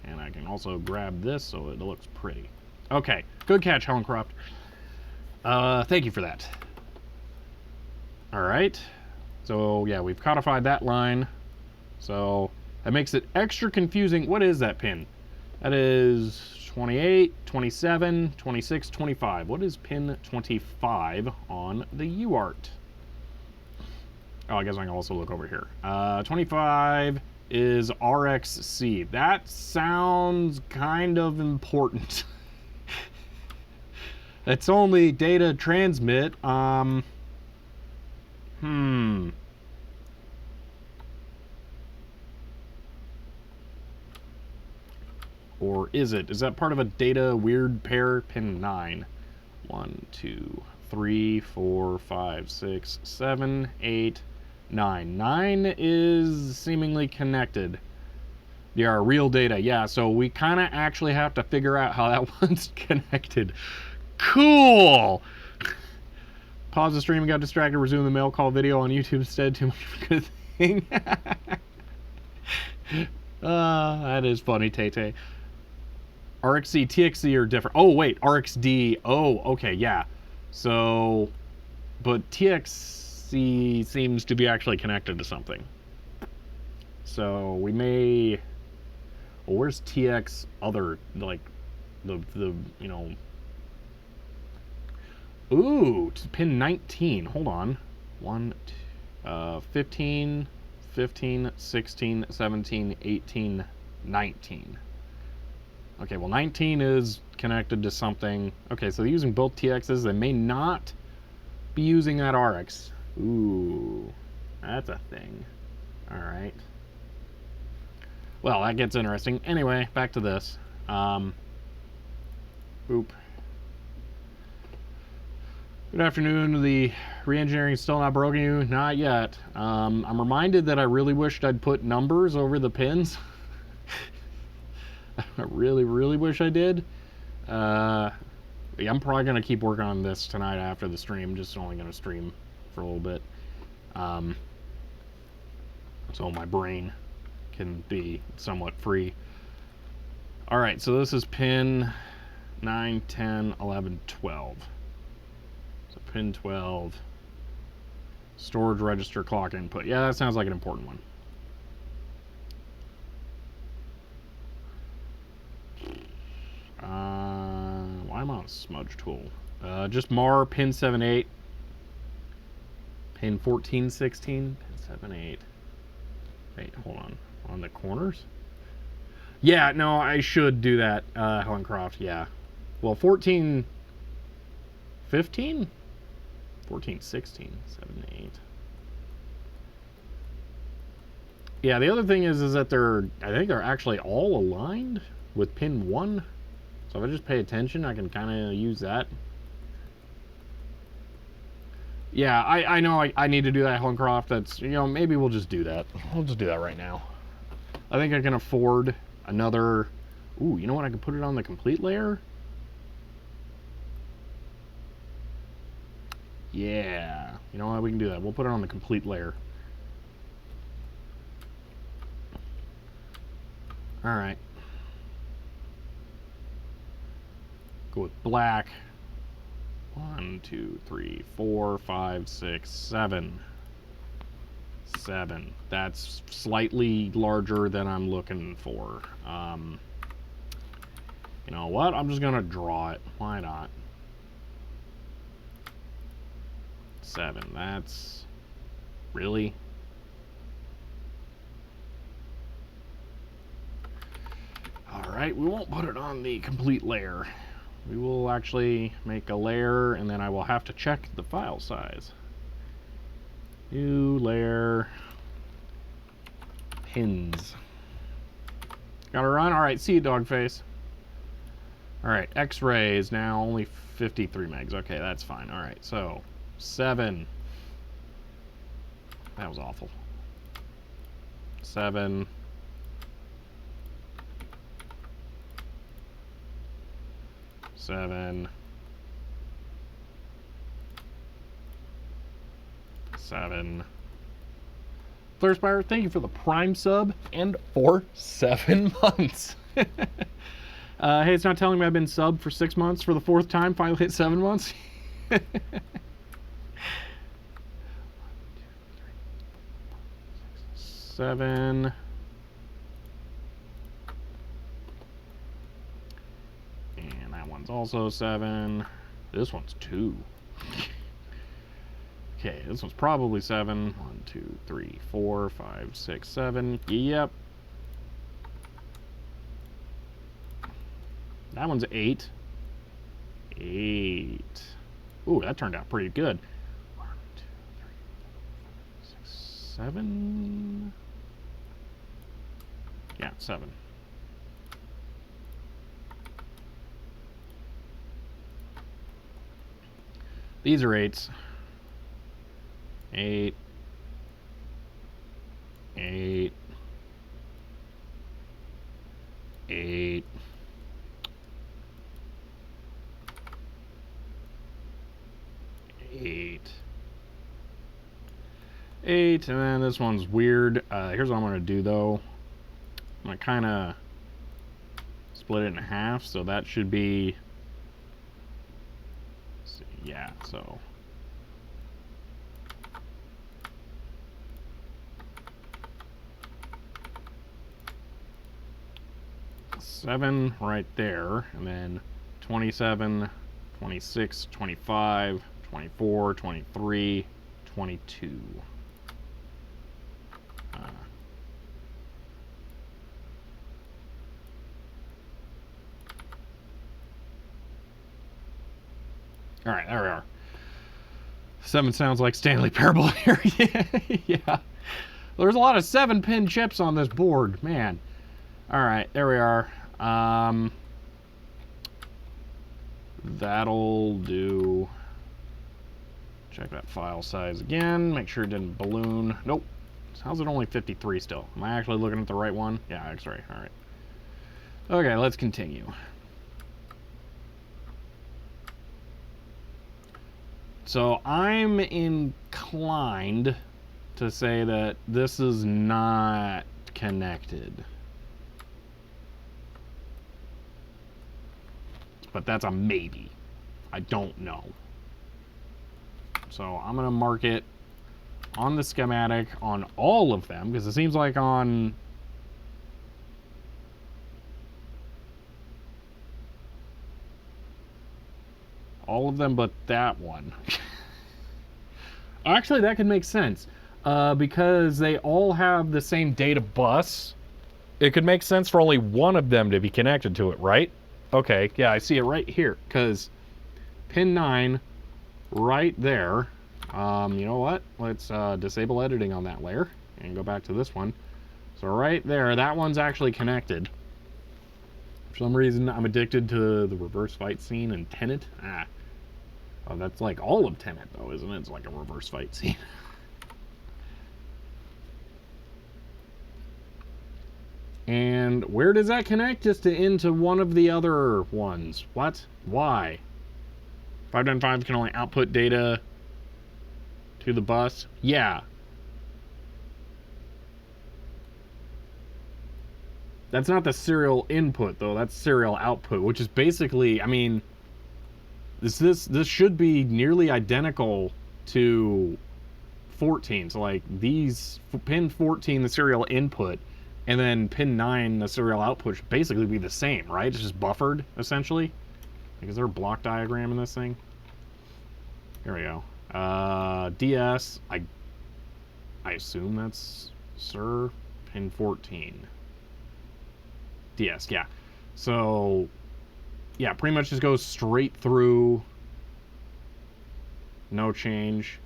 [SPEAKER 1] And I can also grab this so it looks pretty. Okay, good catch, Hellencroft. Thank you for that. All right. So, yeah, we've codified that line. So, that makes it extra confusing. What is that pin? That is 28, 27, 26, 25. What is pin 25 on the UART? Oh, I guess I can also look over here. 25 is RXC. That sounds kind of important. It's only data transmit. Or is it? Is that part of a data weird pair? Pin 9. 1, 2, 3, 4, 5, 6, 7, 8, 9. 9 is seemingly connected. They are real data. Yeah, so we kind of actually have to figure out how that one's connected. Cool! Pause the stream and got distracted. Resume the mail call video on YouTube instead. Too much of a good thing. That is funny, Tay-Tay. RXC, TXC are different. Oh, wait, RXD. Oh, okay, yeah. So, but TXC seems to be actually connected to something. So, we may... Well, where's TX other, like, the you know... Ooh, pin 19. Hold on. 15, 15, 16, 17, 18, 19. Okay, well, 19 is connected to something. Okay, so they're using both TXs. They may not be using that RX. Ooh, that's a thing. All right. Well, that gets interesting. Anyway, back to this. Boop. Good afternoon. The re-engineering is still not broken you? Not yet. I'm reminded that I really wished I'd put numbers over the pins. I really wish I did. Yeah, I'm probably going to keep working on this tonight after the stream. Just only going to stream for a little bit. So my brain can be somewhat free. Alright, so this is pin 9, 10, 11, 12. So pin 12. Storage register clock input. Yeah, that sounds like an important one. Why am I on a smudge tool? Just mar pin 7, 8. Pin 14, 16. Pin 7, 8. Wait, hold on. On the corners? Yeah, no, I should do that, Hellencroft, yeah. Well, 14, 15? 14, 16, 7, 8. Yeah, the other thing is that I think they're actually all aligned with pin 1. So if I just pay attention, I can kind of use that. Yeah, I know I need to do that, Hellencroft. That's, you know, maybe we'll just do that. We'll just do that right now. I think I can afford another... Ooh, you know what? I can put it on the complete layer? Yeah. You know what? We can do that. We'll put it on the complete layer. Alright. Go with black. 1, 2, 3, 4, 5, 6, 7. 7. That's slightly larger than I'm looking for. You know what? I'm just gonna draw it. Why not? 7. That's... Really? Alright, we won't put it on the complete layer. we will actually make a layer, and then I will have to check the file size. New layer, pins. Got to run? Alright, see you, dog face. Alright, X-ray is now only 53 megs. Okay, that's fine. Alright, so 7. That was awful. 7. 7. 7. Flirespire, thank you for the Prime sub and for 7 months. Hey, it's not telling me I've been subbed for 6 months for the 4th time. Finally hit 7 months. 7. And that one's also 7. This one's 2. Okay, this one's probably 7. 1, 2, 3, 4, 5, 6, 7. Yep. That one's 8. 8. Ooh, that turned out pretty good. 1, 2, 3, 4, 5, 6, 7. Yeah, 7. These are 8s. 8. 8. 8. 8. 8, and then this one's weird. Here's what I'm going to do, though. I'm going to kind of split it in half, so that should be... yeah, so... 7 right there, and then 27, 26, 25, 24, 23, 22. All right, there we are. 7 sounds like Stanley Parable here. Yeah. There's a lot of 7-pin chips on this board, man. All right, there we are. That'll do. Check that file size again. Make sure it didn't balloon. Nope. How's it only 53 still? Am I actually looking at the right one? Yeah, X-ray. All right. Okay, let's continue. So I'm inclined to say that this is not connected. But that's a maybe. I don't know. So I'm going to mark it on the schematic on all of them, because it seems like on all of them but that one. Actually, that could make sense, because they all have the same data bus. It could make sense for only one of them to be connected to it, right? Okay, yeah, I see it right here, because pin 9 right there. You know what? Let's disable editing on that layer and go back to this one. So right there, that one's actually connected. For some reason, I'm addicted to the reverse fight scene in Tenet. Oh, that's like all of Tenet, though, isn't it? It's like a reverse fight scene. And where does that connect? Just into one of the other ones. What? Why? 595 can only output data to the bus? Yeah. That's not the serial input, though. That's serial output, which is basically, I mean, this should be nearly identical to 14. So, like, these, pin 14, the serial input, and then pin 9, the serial output, should basically be the same, right? It's just buffered, essentially. Like, is there a block diagram in this thing? Here we go. DS, I assume that's Sir, pin 14. DS, yeah. So, yeah, pretty much just goes straight through. No change.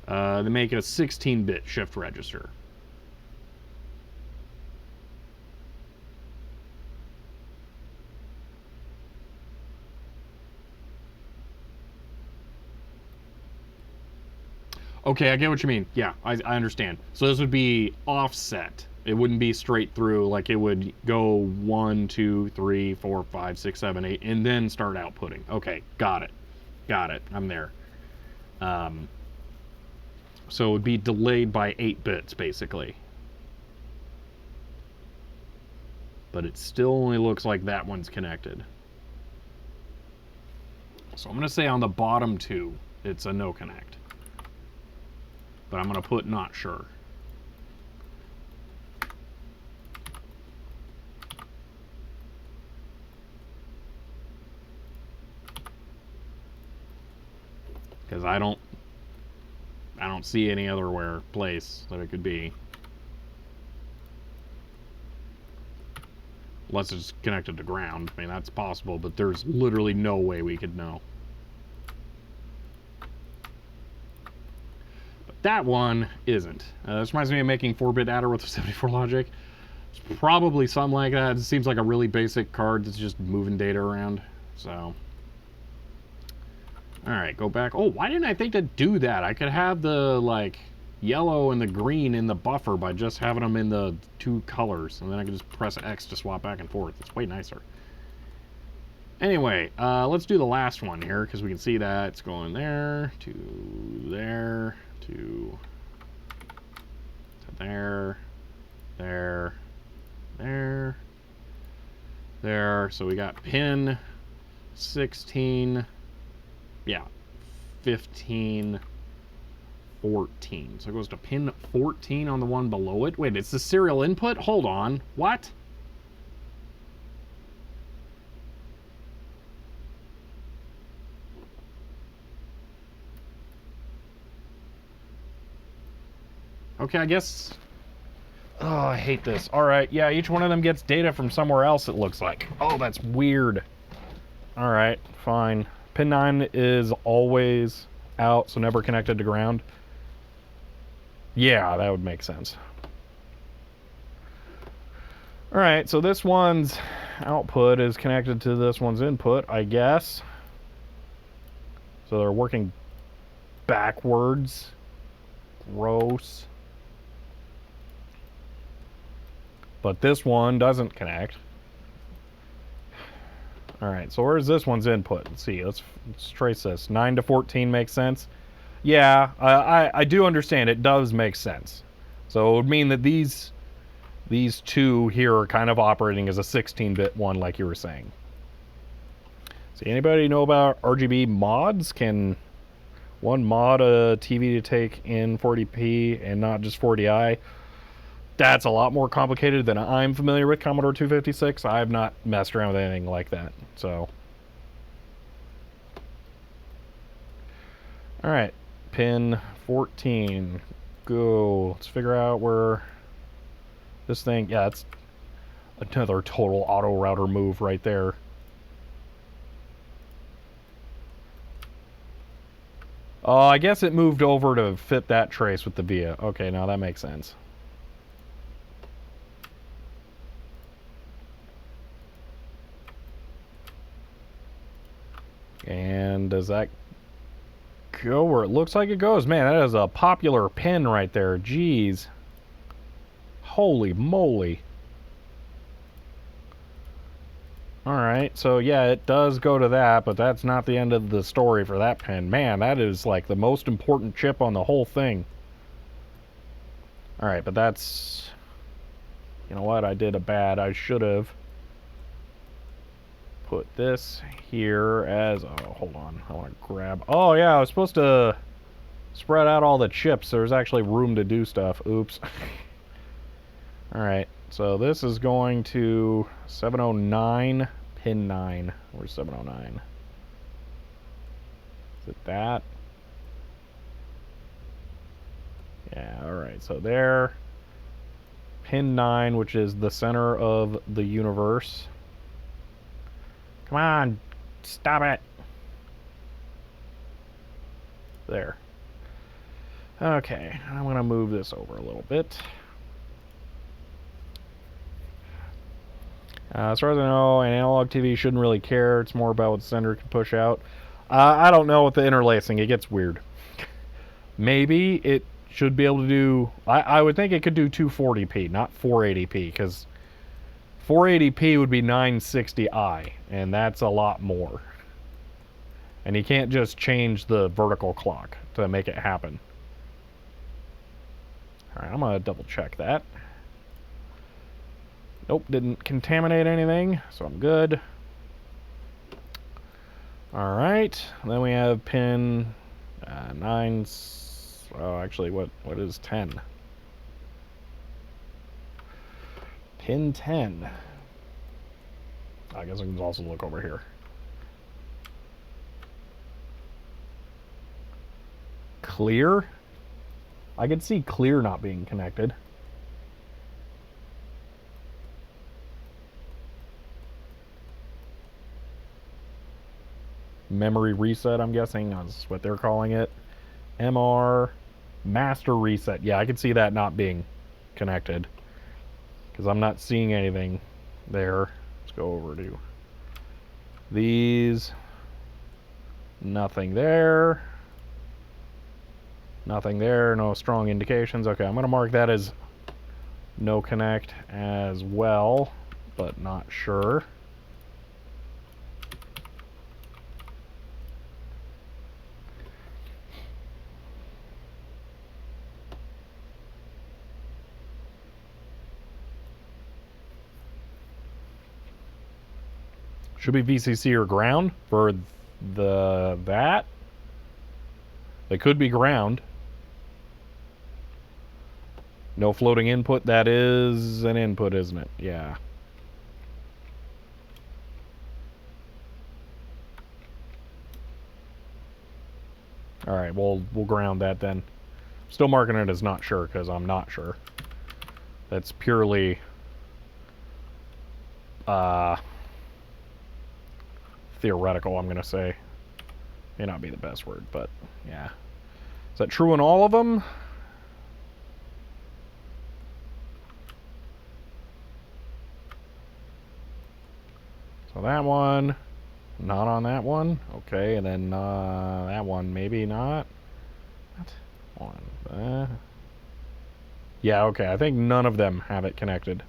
[SPEAKER 1] They make it a 16-bit shift register. Okay, I get what you mean. Yeah, I understand. So this would be offset. It wouldn't be straight through. Like it would go 1, 2, 3, 4, 5, 6, 7, 8, and then start outputting. Okay, got it. Got it. I'm there. So it would be delayed by 8 bits, basically. But it still only looks like that one's connected. So I'm going to say on the bottom two, it's a no connect. But I'm going to put not sure. Because I don't see any other place that it could be. Unless it's connected to ground. I mean, that's possible, but there's literally no way we could know. But that one isn't. This reminds me of making 4-bit adder with 74 logic. It's probably something like that. It seems like a really basic card that's just moving data around. So, alright, go back. Oh, why didn't I think to do that? I could have the, like, yellow and the green in the buffer by just having them in the 2 colors. And then I can just press X to swap back and forth. It's way nicer. Anyway, let's do the last one here, because we can see that it's going there, to there, to there, there, there. So we got pin 16, yeah, 15, 14. So it goes to pin 14 on the one below it. Wait, it's the serial input? Hold on. What? Okay, I guess... Oh, I hate this. Alright, yeah, each one of them gets data from somewhere else, it looks like. Oh, that's weird. Alright, fine. Pin 9 is always out, so never connected to ground. Yeah, that would make sense. Alright, so this one's output is connected to this one's input, I guess. So they're working backwards. Gross. But this one doesn't connect. Alright, so where's this one's input? Let's see, let's trace this. 9 to 14 makes sense. Yeah, I do understand it does make sense. So it would mean that these two here are kind of operating as a 16-bit one, like you were saying. See, anybody know about RGB mods? Can one mod a TV to take in 40p and not just 40i? That's a lot more complicated than I'm familiar with Commodore 256. I've not messed around with anything like that, so. Alright, pin 14. Go. Let's figure out where this thing... Yeah, it's another total auto router move right there. Oh, I guess it moved over to fit that trace with the VIA. Okay, now that makes sense. And does that go where it looks like it goes? Man, that is a popular pin right there. Jeez. Holy moly. Alright, so yeah, it does go to that, but that's not the end of the story for that pin. Man, that is like the most important chip on the whole thing. Alright, but that's... You know what? I did a bad. I should have put this here as... Oh, hold on. I want to grab... Oh, yeah, I was supposed to spread out all the chips. There's actually room to do stuff. Oops. Alright, so this is going to 709, pin 9. Where's 709? Is it that? Yeah, alright, so there. Pin 9, which is the center of the universe. Come Come on, stop it. There. Okay, I'm gonna move this over a little bit. As far as I know, an analog TV shouldn't really care. It's more about what the sender can push out. I don't know with the interlacing. It gets weird. Maybe it should be able to do... I would think it could do 240p, not 480p, because 480p would be 960i, and that's a lot more. And you can't just change the vertical clock to make it happen. Alright, I'm going to double check that. Nope, didn't contaminate anything, so I'm good. Alright, then we have pin 9... Oh, actually, what is 10? Pin 10. I guess I can also look over here. Clear? I could see clear not being connected. Memory reset, I'm guessing, is what they're calling it. MR, master reset. Yeah, I can see that not being connected, because I'm not seeing anything there. Let's go over to these. Nothing there. Nothing there. No strong indications. Okay, I'm going to mark that as no connect as well, but not sure. Should be VCC or ground for that. They could be ground. No floating input. That is an input, isn't it? Yeah. All right, we'll ground that then. Still marking it as not sure because I'm not sure. That's purely theoretical, I'm going to say. May not be the best word, but yeah. Is that true in all of them? So that one, not on that one. Okay, and then that one, maybe not. What? One. Yeah, okay, I think none of them have it connected.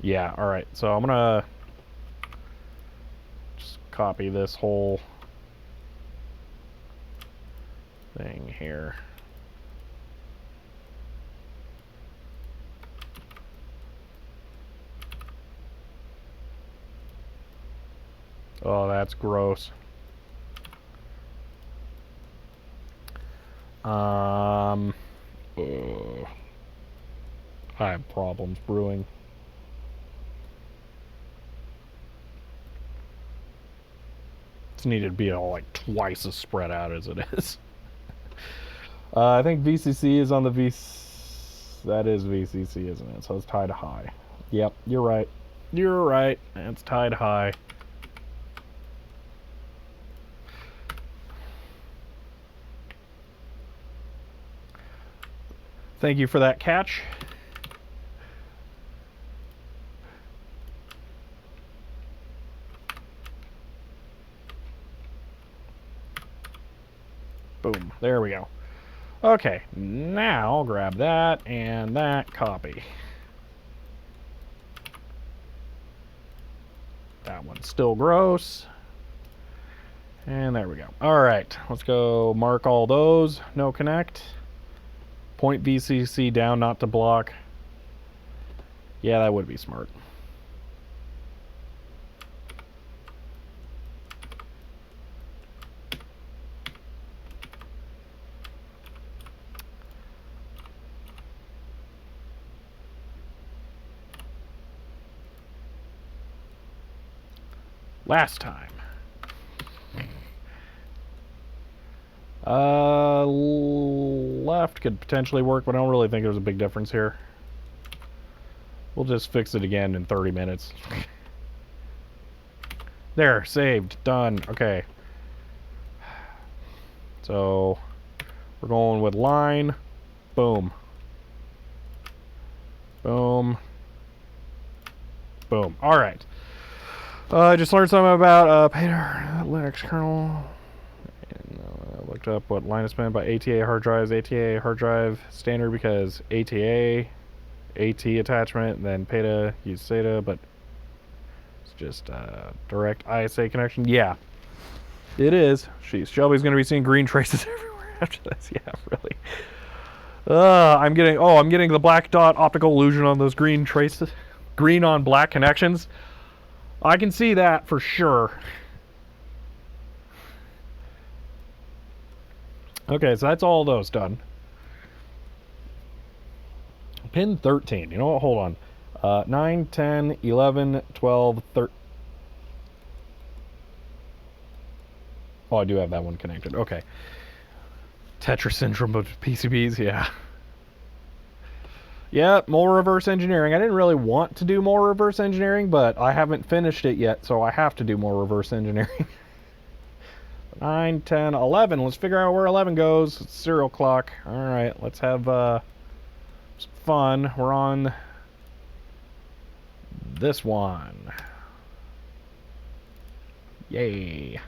[SPEAKER 1] Yeah, alright, so I'm gonna just copy this whole thing here. Oh, that's gross. I have problems brewing. It's needed to be all like twice as spread out as it is. I think VCC is on the that is VCC, isn't it? So it's tied high. Yep, you're right. You're right. It's tied high. Thank you for that catch. Boom. There we go. Okay, now I'll grab that and that copy. That one's still gross. And there we go. Alright, let's go mark all those. No connect. Point VCC down not to block. Yeah, that would be smart. Last time. Left could potentially work, but I don't really think there's a big difference here. We'll just fix it again in 30 minutes. There, saved, done. Okay. So we're going with line. Boom. Boom. Boom. All right. I just learned something about Linux kernel. And, I looked up what line is meant by ATA hard drives. ATA hard drive standard because ATA, AT attachment, and then PETA use SATA, but it's just direct ISA connection. Yeah, it is. Jeez, Shelby's gonna be seeing green traces everywhere after this. Yeah, really. I'm getting the black dot optical illusion on those green traces, green on black connections. I can see that for sure. Okay, so that's all those done. Pin 13. You know what? Hold on. 9, 10, 11, 12, 13. Oh, I do have that one connected. Okay. Tetris syndrome of PCBs, yeah. Yeah, more reverse engineering. I didn't really want to do more reverse engineering, but I haven't finished it yet, so I have to do more reverse engineering. 9, 10, 11. Let's figure out where 11 goes. It's serial clock. Alright, let's have some fun. We're on this one. Yay.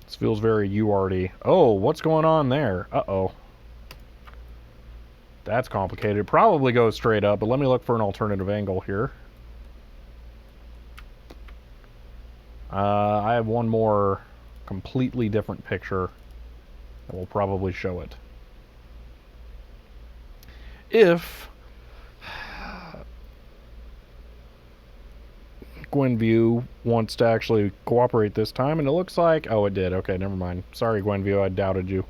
[SPEAKER 1] This feels very UART-y. Oh, what's going on there? Uh-oh. That's complicated. It probably goes straight up, but let me look for an alternative angle here. I have one more completely different picture that will probably show it. If Gwenview wants to actually cooperate this time, and it looks like... Oh, it did. Okay, never mind. Sorry, Gwenview, I doubted you.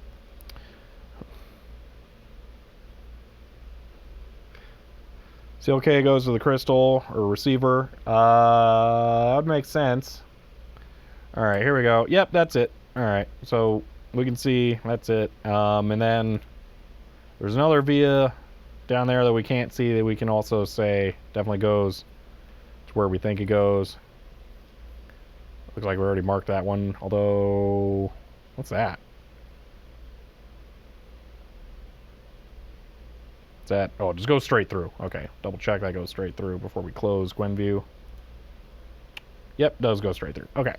[SPEAKER 1] CLK goes to the crystal, or receiver. That would make sense. Alright, here we go. Yep, that's it. Alright, so we can see that's it. And then there's another via down there that we can't see that we can also say definitely goes to where we think it goes. Looks like we already marked that one, although... What's that? What's that? Oh, it just goes straight through. Okay, double check that goes straight through before we close Gwenview. Yep, does go straight through. Okay.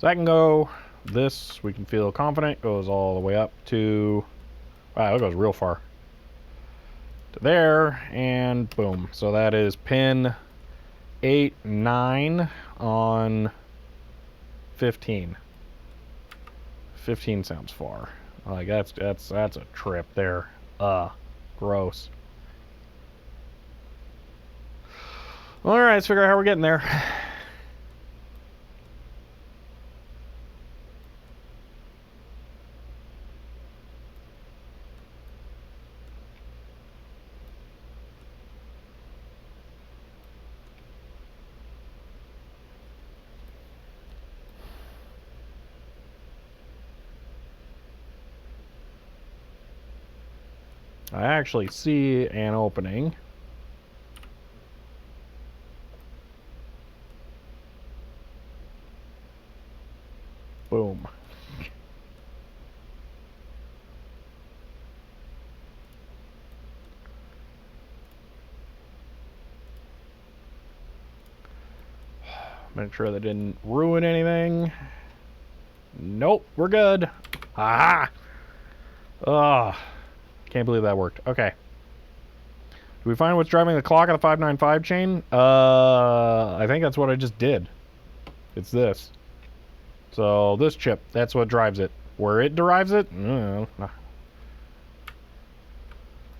[SPEAKER 1] So that can go, this, we can feel confident, goes all the way up to, wow, it goes real far. To there, and boom. So that is pin 8, 9 on 15. 15 sounds far. Like, that's a trip there. Gross. Alright, let's figure out how we're getting there. I actually see an opening. Boom. Make sure that didn't ruin anything. Nope, we're good. Aha! Ugh. Can't believe that worked. Okay. Do we find what's driving the clock on the 595 chain? I think that's what I just did. It's this. So this chip, that's what drives it. Where it derives it?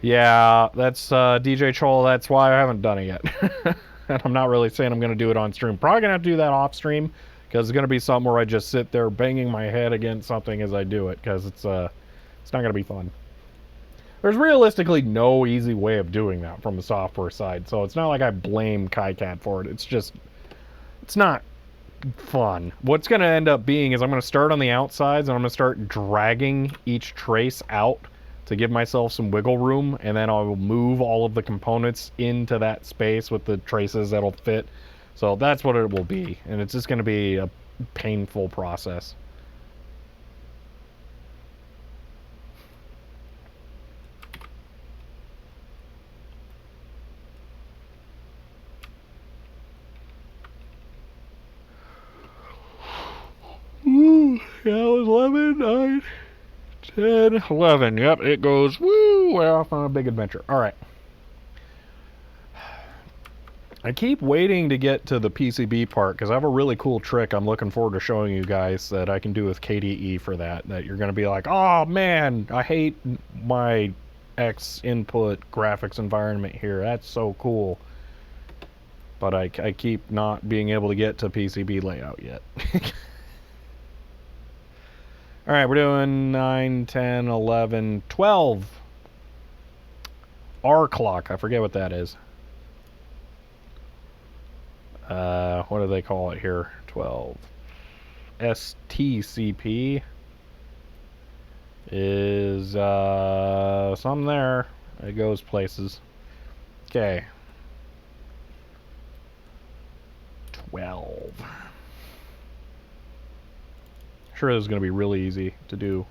[SPEAKER 1] Yeah, that's DJ Chol. That's why I haven't done it yet. And I'm not really saying I'm going to do it on stream. Probably going to have to do that off stream, because it's going to be something where I just sit there banging my head against something as I do it, because it's not going to be fun. There's realistically no easy way of doing that from the software side, so it's not like I blame KiCad for it. It's just, it's not fun. What's going to end up being is I'm going to start on the outsides, and I'm going to start dragging each trace out to give myself some wiggle room, and then I will move all of the components into that space with the traces that'll fit. So that's what it will be, and it's just going to be a painful process. Ooh, yeah, 11, 9, 10, 11. Yep, it goes, woo, we're off on a big adventure. All right. I keep waiting to get to the PCB part, because I have a really cool trick I'm looking forward to showing you guys that I can do with KDE for that you're going to be like, oh man, I hate my X input graphics environment here. That's so cool. But I keep not being able to get to PCB layout yet. Alright, we're doing 9, 10, 11, 12. R clock, I forget what that is. What do they call it here? 12. STCP is something there. It goes places. Okay. 12. Sure, this is going to be really easy to do.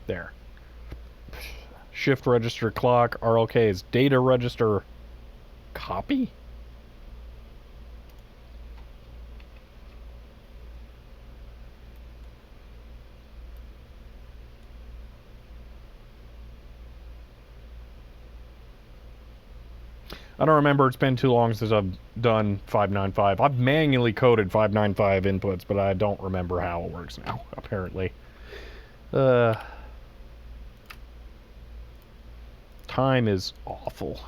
[SPEAKER 1] There. Shift register clock. RLK is data register copy? I don't remember. It's been too long since I've done 595. I've manually coded 595 inputs, but I don't remember how it works now, apparently. Time is awful.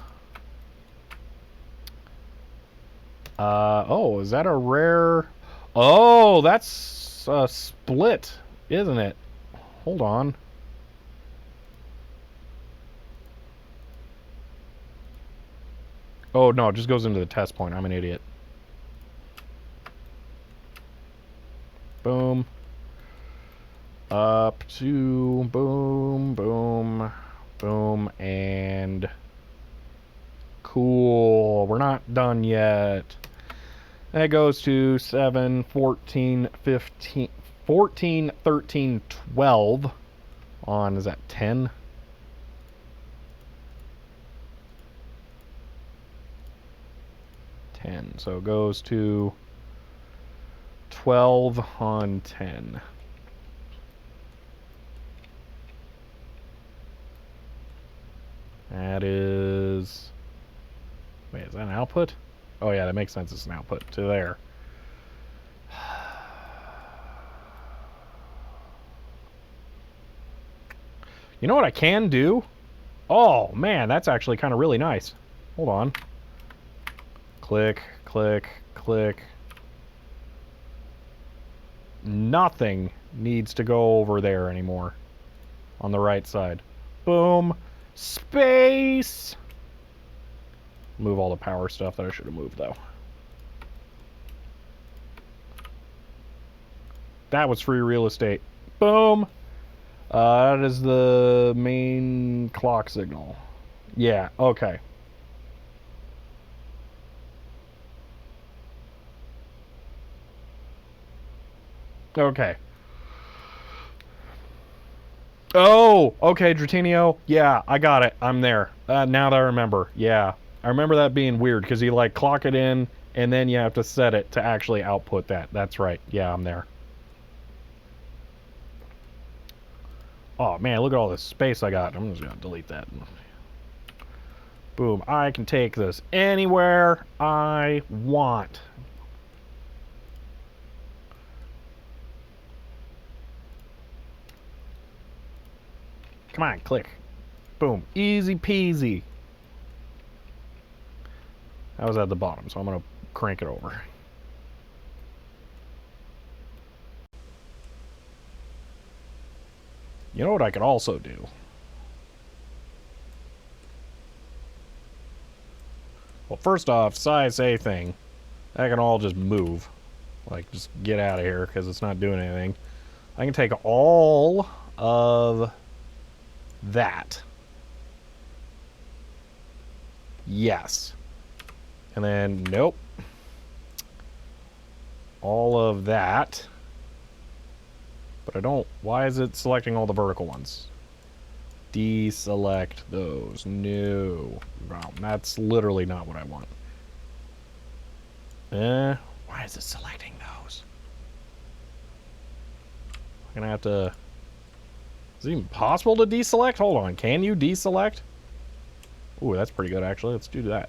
[SPEAKER 1] Oh, is that a rare... Oh, that's a split, isn't it? Hold on. Oh, no, it just goes into the test point. I'm an idiot. Boom. Up to boom, boom, boom, and cool. We're not done yet. That goes to 7, 14, 15, 14, 13, 12 on, is that 10? So it goes to 12 on 10. That is... Wait, is that an output? Oh yeah, that makes sense. It's an output to there. You know what I can do? Oh man, that's actually kind of really nice. Hold on. Click, click, click. Nothing needs to go over there anymore. On the right side. Boom. Space! Move all the power stuff that I should have moved, though. That was free real estate. Boom! That is the main clock signal. Yeah, okay. Okay. Oh, okay, Dratinio. Yeah, I got it. I'm there. Now that I remember. Yeah. I remember that being weird, because you, like, clock it in, and then you have to set it to actually output that. That's right. Yeah, I'm there. Oh, man, look at all this space I got. I'm just going to delete that. Boom. I can take this anywhere I want. Come on, click. Boom. Easy peasy. That was at the bottom, so I'm going to crank it over. You know what I could also do? Well, first off, size A thing, that can all just move. Like, just get out of here, because it's not doing anything. I can take all of that. Yes. And then, nope. All of that. But I don't, why is it selecting all the vertical ones? Deselect those. No. Wow, that's literally not what I want. Why is it selecting those? I'm gonna have to... Is it even possible to deselect? Hold on, can you deselect? Ooh, that's pretty good actually. Let's do that.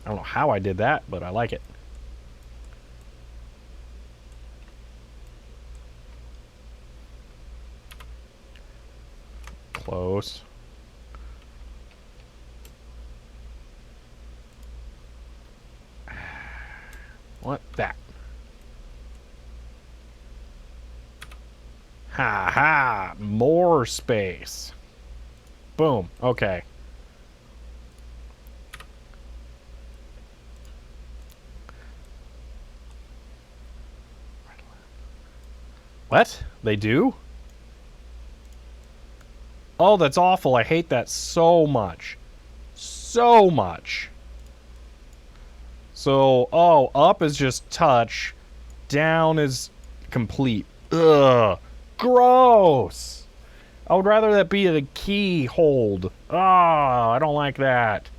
[SPEAKER 1] I don't know how I did that, but I like it. Close. What? That. Ha ha! More space. Boom. Okay. What? They do? Oh, that's awful. I hate that so much. So much. So, oh, up is just touch. Down is complete. Ugh. Gross. I would rather that be a key hold. Ah, I don't like that.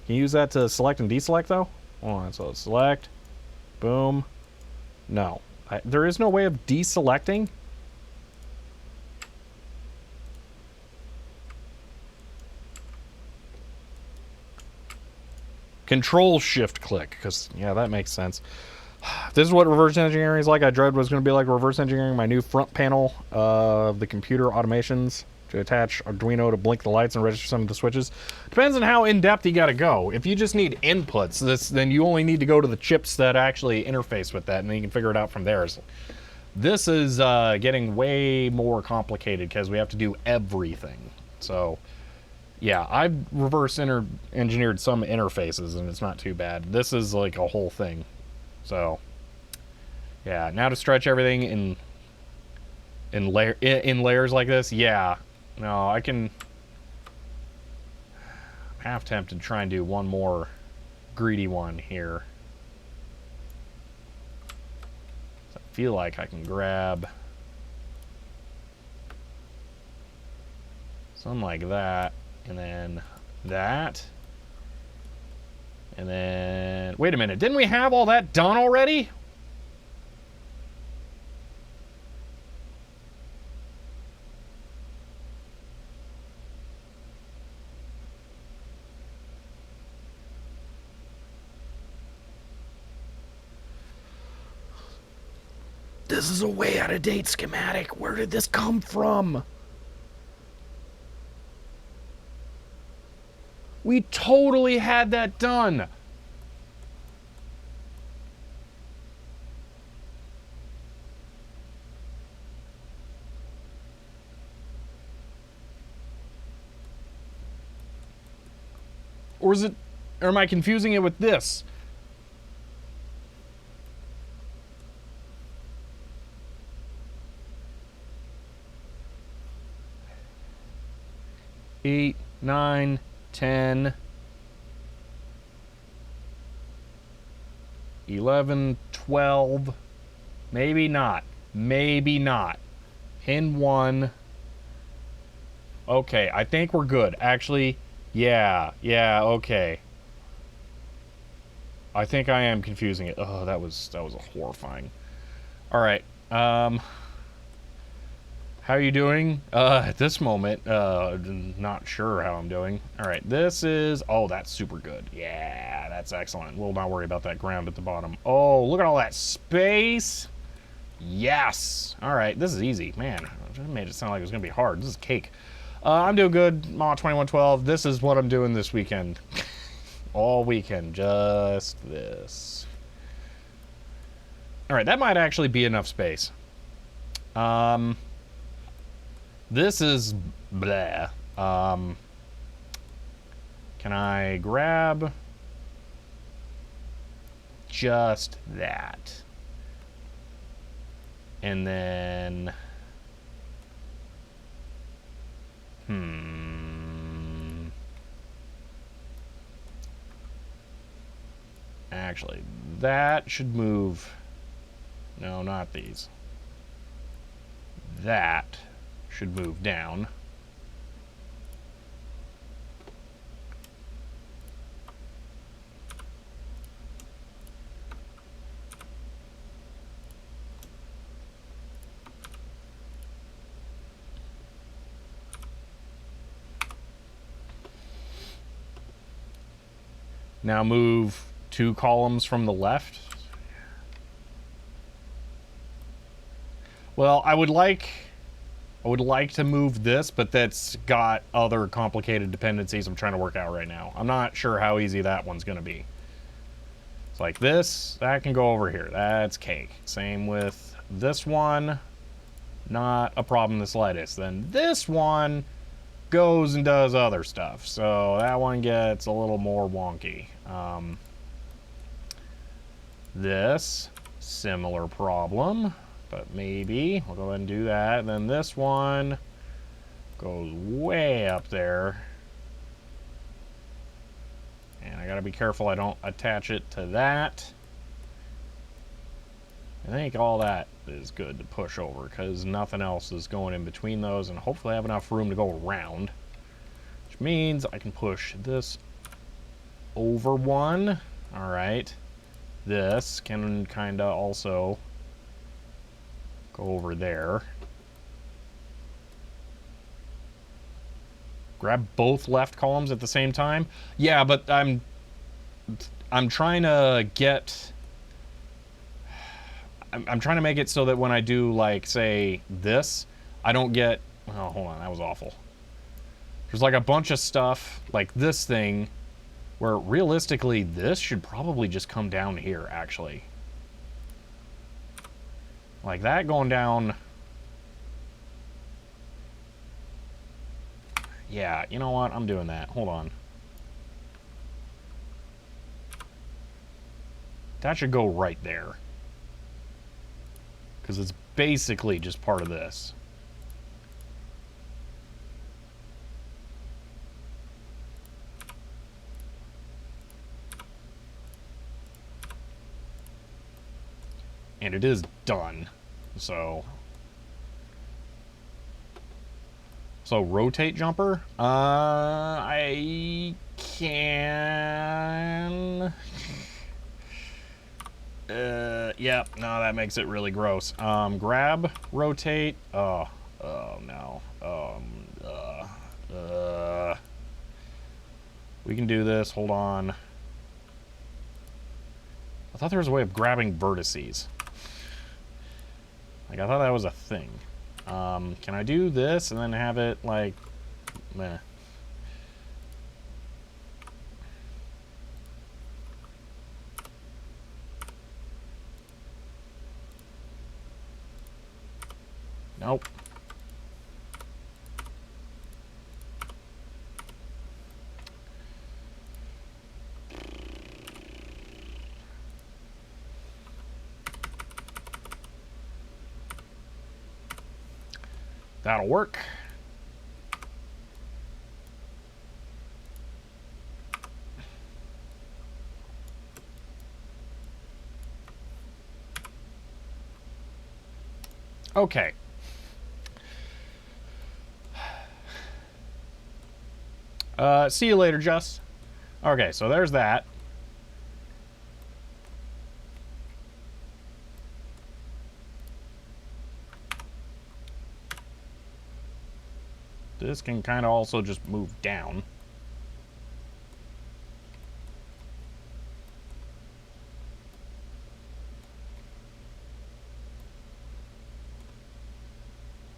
[SPEAKER 1] Can you use that to select and deselect, though? Hold on, so select. Boom. No. There is no way of deselecting? Control shift click, because yeah, that makes sense. This is what reverse engineering is like. I dread was going to be like reverse engineering my new front panel of the computer automations to attach Arduino to blink the lights and register some of the switches. Depends on how in-depth you got to go. If you just need inputs, then you only need to go to the chips that actually interface with that, and then you can figure it out from there. This is getting way more complicated because we have to do everything. So yeah, I've reverse engineered some interfaces, and it's not too bad. This is like a whole thing. So, yeah, now to stretch everything in layers like this, yeah. No, I'm half tempted to try and do one more greedy one here. So I feel like I can grab something like that. And then that. And then... Wait a minute. Didn't we have all that done already? This is a way out of date schematic. Where did this come from? We totally had that done. Or is it, or am I confusing it with this? Eight, 9, 10, 11, 12, maybe not, maybe not. Pin 1. Okay, I think we're good. Actually, yeah, okay. I think I am confusing it. Oh, that was horrifying. All right. How are you doing? At this moment, not sure how I'm doing. All right, this is... Oh, that's super good. Yeah, that's excellent. We'll not worry about that ground at the bottom. Oh, look at all that space. Yes. All right, this is easy. Man, I made it sound like it was going to be hard. This is cake. I'm doing good, Ma 2112. This is what I'm doing this weekend. All weekend, just this. All right, that might actually be enough space. This is blah. Can I grab just that? And then... Actually, that should move... No, not these. That should move down. Now move 2 columns from the left. Well, I would like to move this, but that's got other complicated dependencies I'm trying to work out right now. I'm not sure how easy that one's going to be. It's like this, that can go over here. That's cake. Same with this one. Not a problem in the slightest. Then this one goes and does other stuff. So that one gets a little more wonky. This, similar problem. But maybe we'll go ahead and do that. And then this one goes way up there. And I gotta be careful I don't attach it to that. I think all that is good to push over because nothing else is going in between those, and hopefully I have enough room to go around. Which means I can push this over one. Alright. This can kinda also go over there. Grab both left columns at the same time? Yeah, but I'm trying to get... I'm trying to make it so that when I do, like, say, this, I don't get... Oh, hold on, that was awful. There's, like, a bunch of stuff, like this thing, where realistically, this should probably just come down here, actually. Like that going down... Yeah, you know what? I'm doing that. Hold on. That should go right there. Because it's basically just part of this. And it is done. So rotate jumper? I can... yeah, no, that makes it really gross. Grab, rotate, oh no. We can do this, hold on. I thought there was a way of grabbing vertices. Like, I thought that was a thing. Can I do this and then have it, like, meh. Nope. That'll work. Okay. See you later, Just. Okay, so there's that. This can kind of also just move down.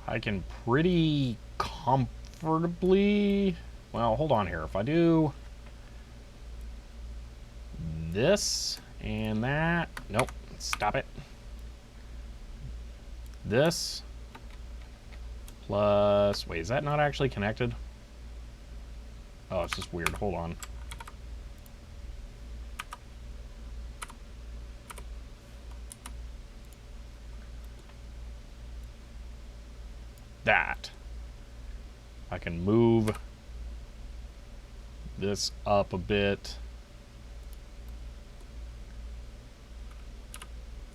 [SPEAKER 1] I can pretty comfortably... Well, hold on here. If I do this and that... Nope. Stop it. This plus... Wait, is that not actually connected? Oh, it's just weird. Hold on. That. I can move this up a bit.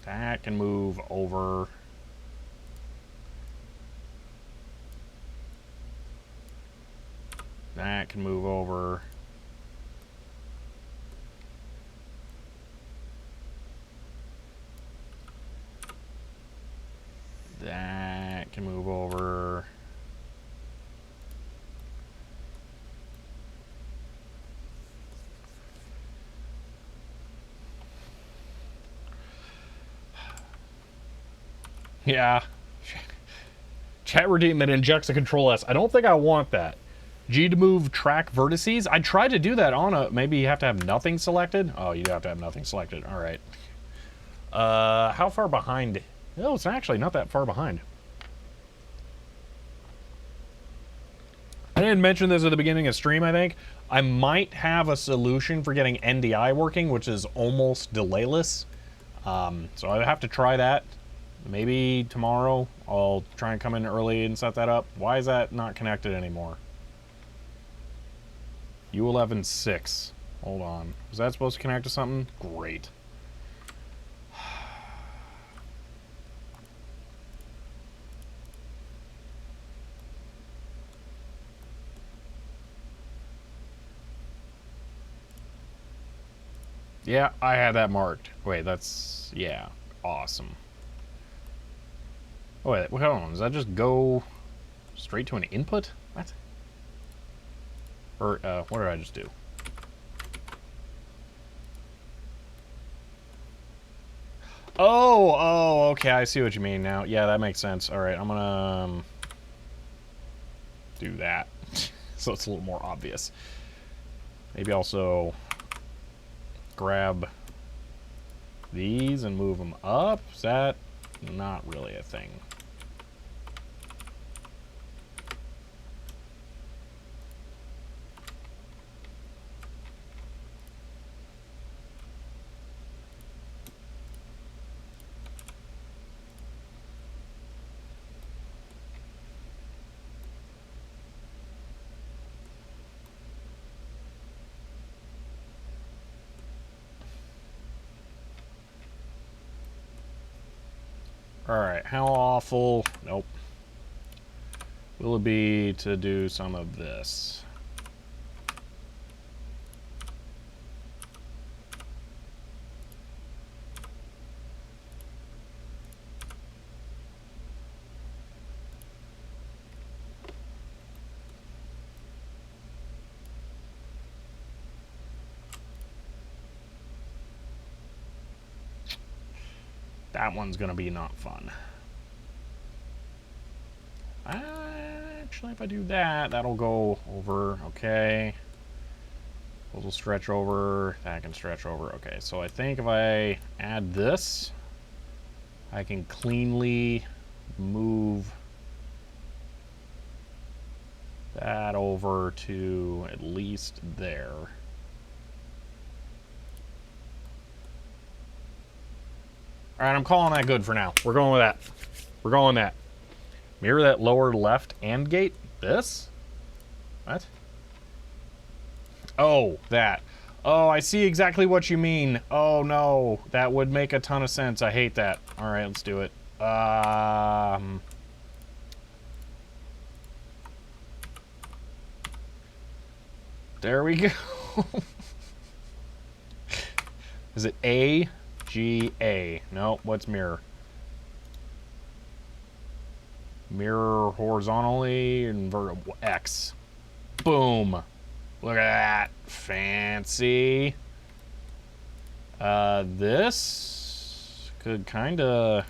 [SPEAKER 1] That can move over. That can move over. That can move over. Yeah. Chat redeem that injects a control S. I don't think I want that. G to move track vertices. I tried to do that on a... Maybe you have to have nothing selected? Oh, you have to have nothing selected. All right. How far behind? Oh, it's actually not that far behind. I didn't mention this at the beginning of stream, I think. I might have a solution for getting NDI working, which is almost delayless. So I have to try that. Maybe tomorrow I'll try and come in early and set that up. Why is that not connected anymore? U11-6. Hold on. Was that supposed to connect to something? Great. Yeah, I had that marked. Wait, that's... Yeah, awesome. Oh, wait, hold on. Does that just go straight to an input? What? Or, what did I just do? Oh, okay, I see what you mean now. Yeah, that makes sense. All right, I'm gonna do that. So it's a little more obvious. Maybe also grab these and move them up. Is that not really a thing? Alright, how awful... Nope. Will it be to do some of this? That one's gonna be not fun. Actually, if I do that, that'll go over. Okay. Those will stretch over. That can stretch over. Okay, so I think if I add this, I can cleanly move that over to at least there. Alright, I'm calling that good for now. We're going with that. We're going with that. Mirror that lower left AND gate? This? What? Oh, that. Oh, I see exactly what you mean. Oh, no. That would make a ton of sense. I hate that. Alright, let's do it. There we go. Is it A? G, A. No, what's mirror? Mirror horizontally and vertical. X. Boom. Look at that. Fancy. This could kind of...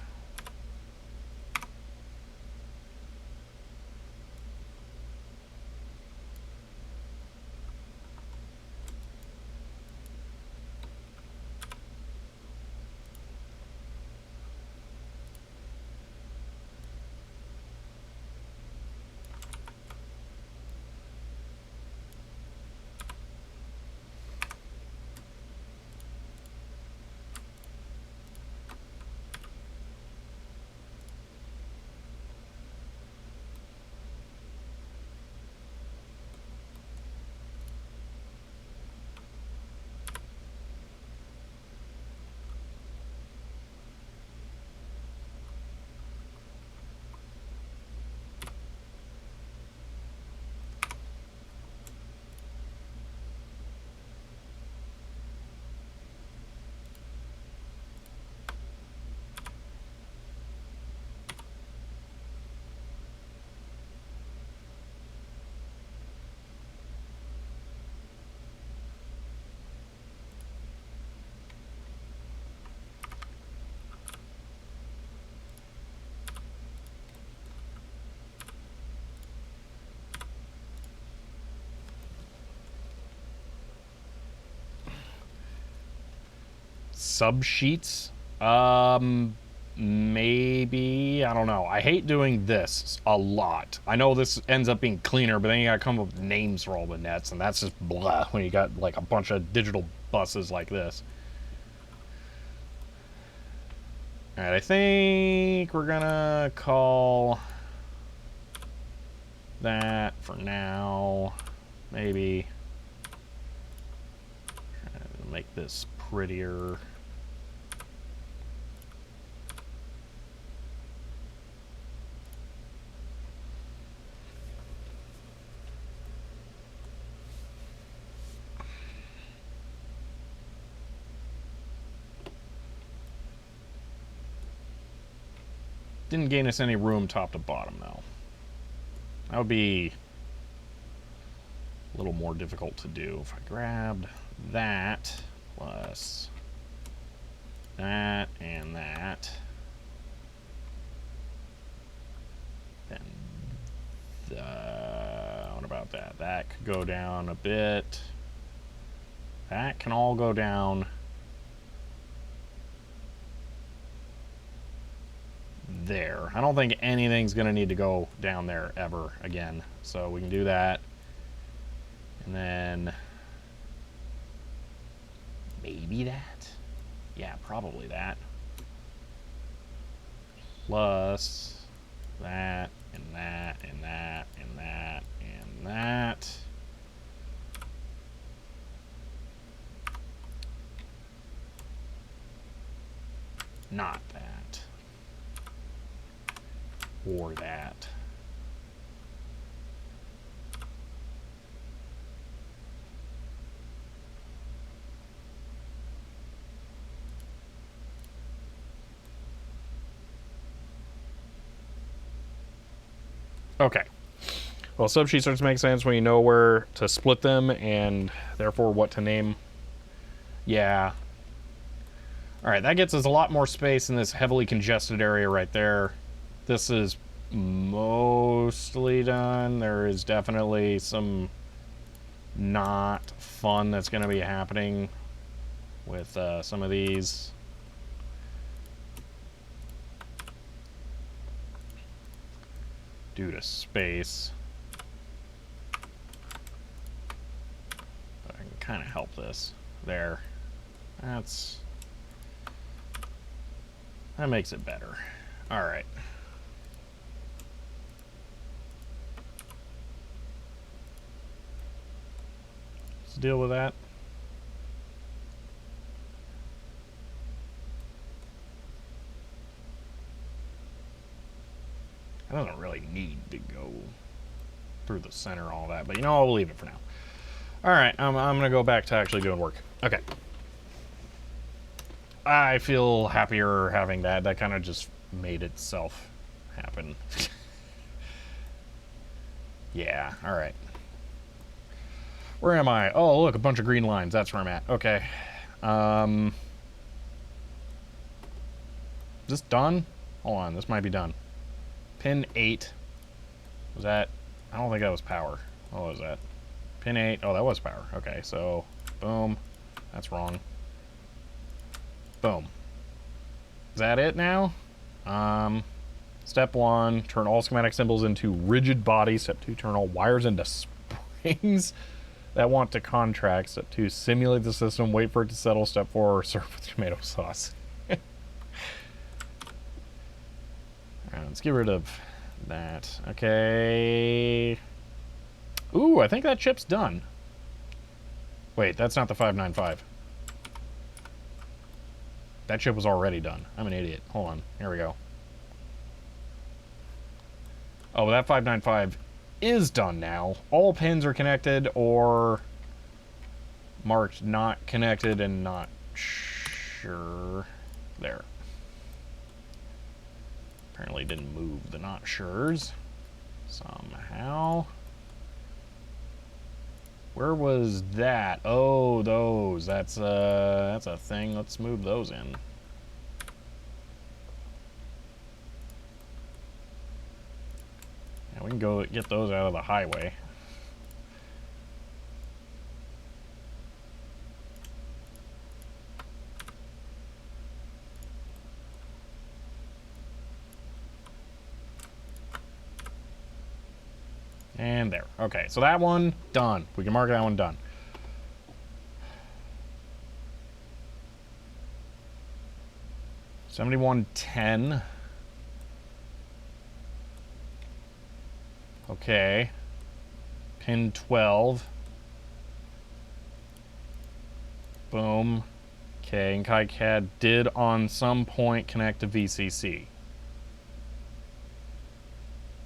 [SPEAKER 1] sub-sheets. Maybe, I don't know. I hate doing this a lot. I know this ends up being cleaner, but then you gotta come up with names for all the nets, and that's just blah when you got like a bunch of digital buses like this. Alright, I think we're gonna call that for now. Maybe make this prettier. Didn't gain us any room top to bottom, though. That would be a little more difficult to do. If I grabbed that plus that and that, then what about that? That could go down a bit. That can all go down. There. I don't think anything's going to need to go down there ever again. So we can do that. And then maybe that. Yeah, probably that. Plus that and that and that and that and that. Not that. Or that. Okay. Well, subsheets starts to make sense when you know where to split them and therefore what to name. Yeah. Alright, that gets us a lot more space in this heavily congested area right there. This is mostly done. There is definitely some not fun that's going to be happening with some of these. Due to space. But I can kind of help this. There. That makes it better. Alright. Let's deal with that. It doesn't really need to go through the center and all that, but you know, I'll leave it for now. Alright, I'm going to go back to actually doing work. Okay. I feel happier having that. That kind of just made itself happen. Yeah, alright. Where am I? Oh, look, a bunch of green lines. That's where I'm at. Okay. Is this done? Hold on, this might be done. Pin 8. Was that? I don't think that was power. What was that? Pin 8. Oh, that was power. Okay, so boom. That's wrong. Boom. Is that it now? Step 1, turn all schematic symbols into rigid bodies. Step 2, turn all wires into springs that want to contract. Step 2, simulate the system, wait for it to settle. Step 4, serve with tomato sauce. Alright, let's get rid of that. Okay. Ooh, I think that chip's done. Wait, that's not the 595. That chip was already done. I'm an idiot. Hold on. Here we go. Oh, that 595 is done now. All pins are connected or marked not connected and not sure. There. Apparently didn't move the not sures somehow. Where was that? Oh, those. That's a thing. Let's move those in. Yeah, we can go get those out of the highway. And there. Okay, so that one, done. We can mark that one done. $7110. Okay. Pin 12. Boom. Okay, and KiCad did on some point connect to VCC.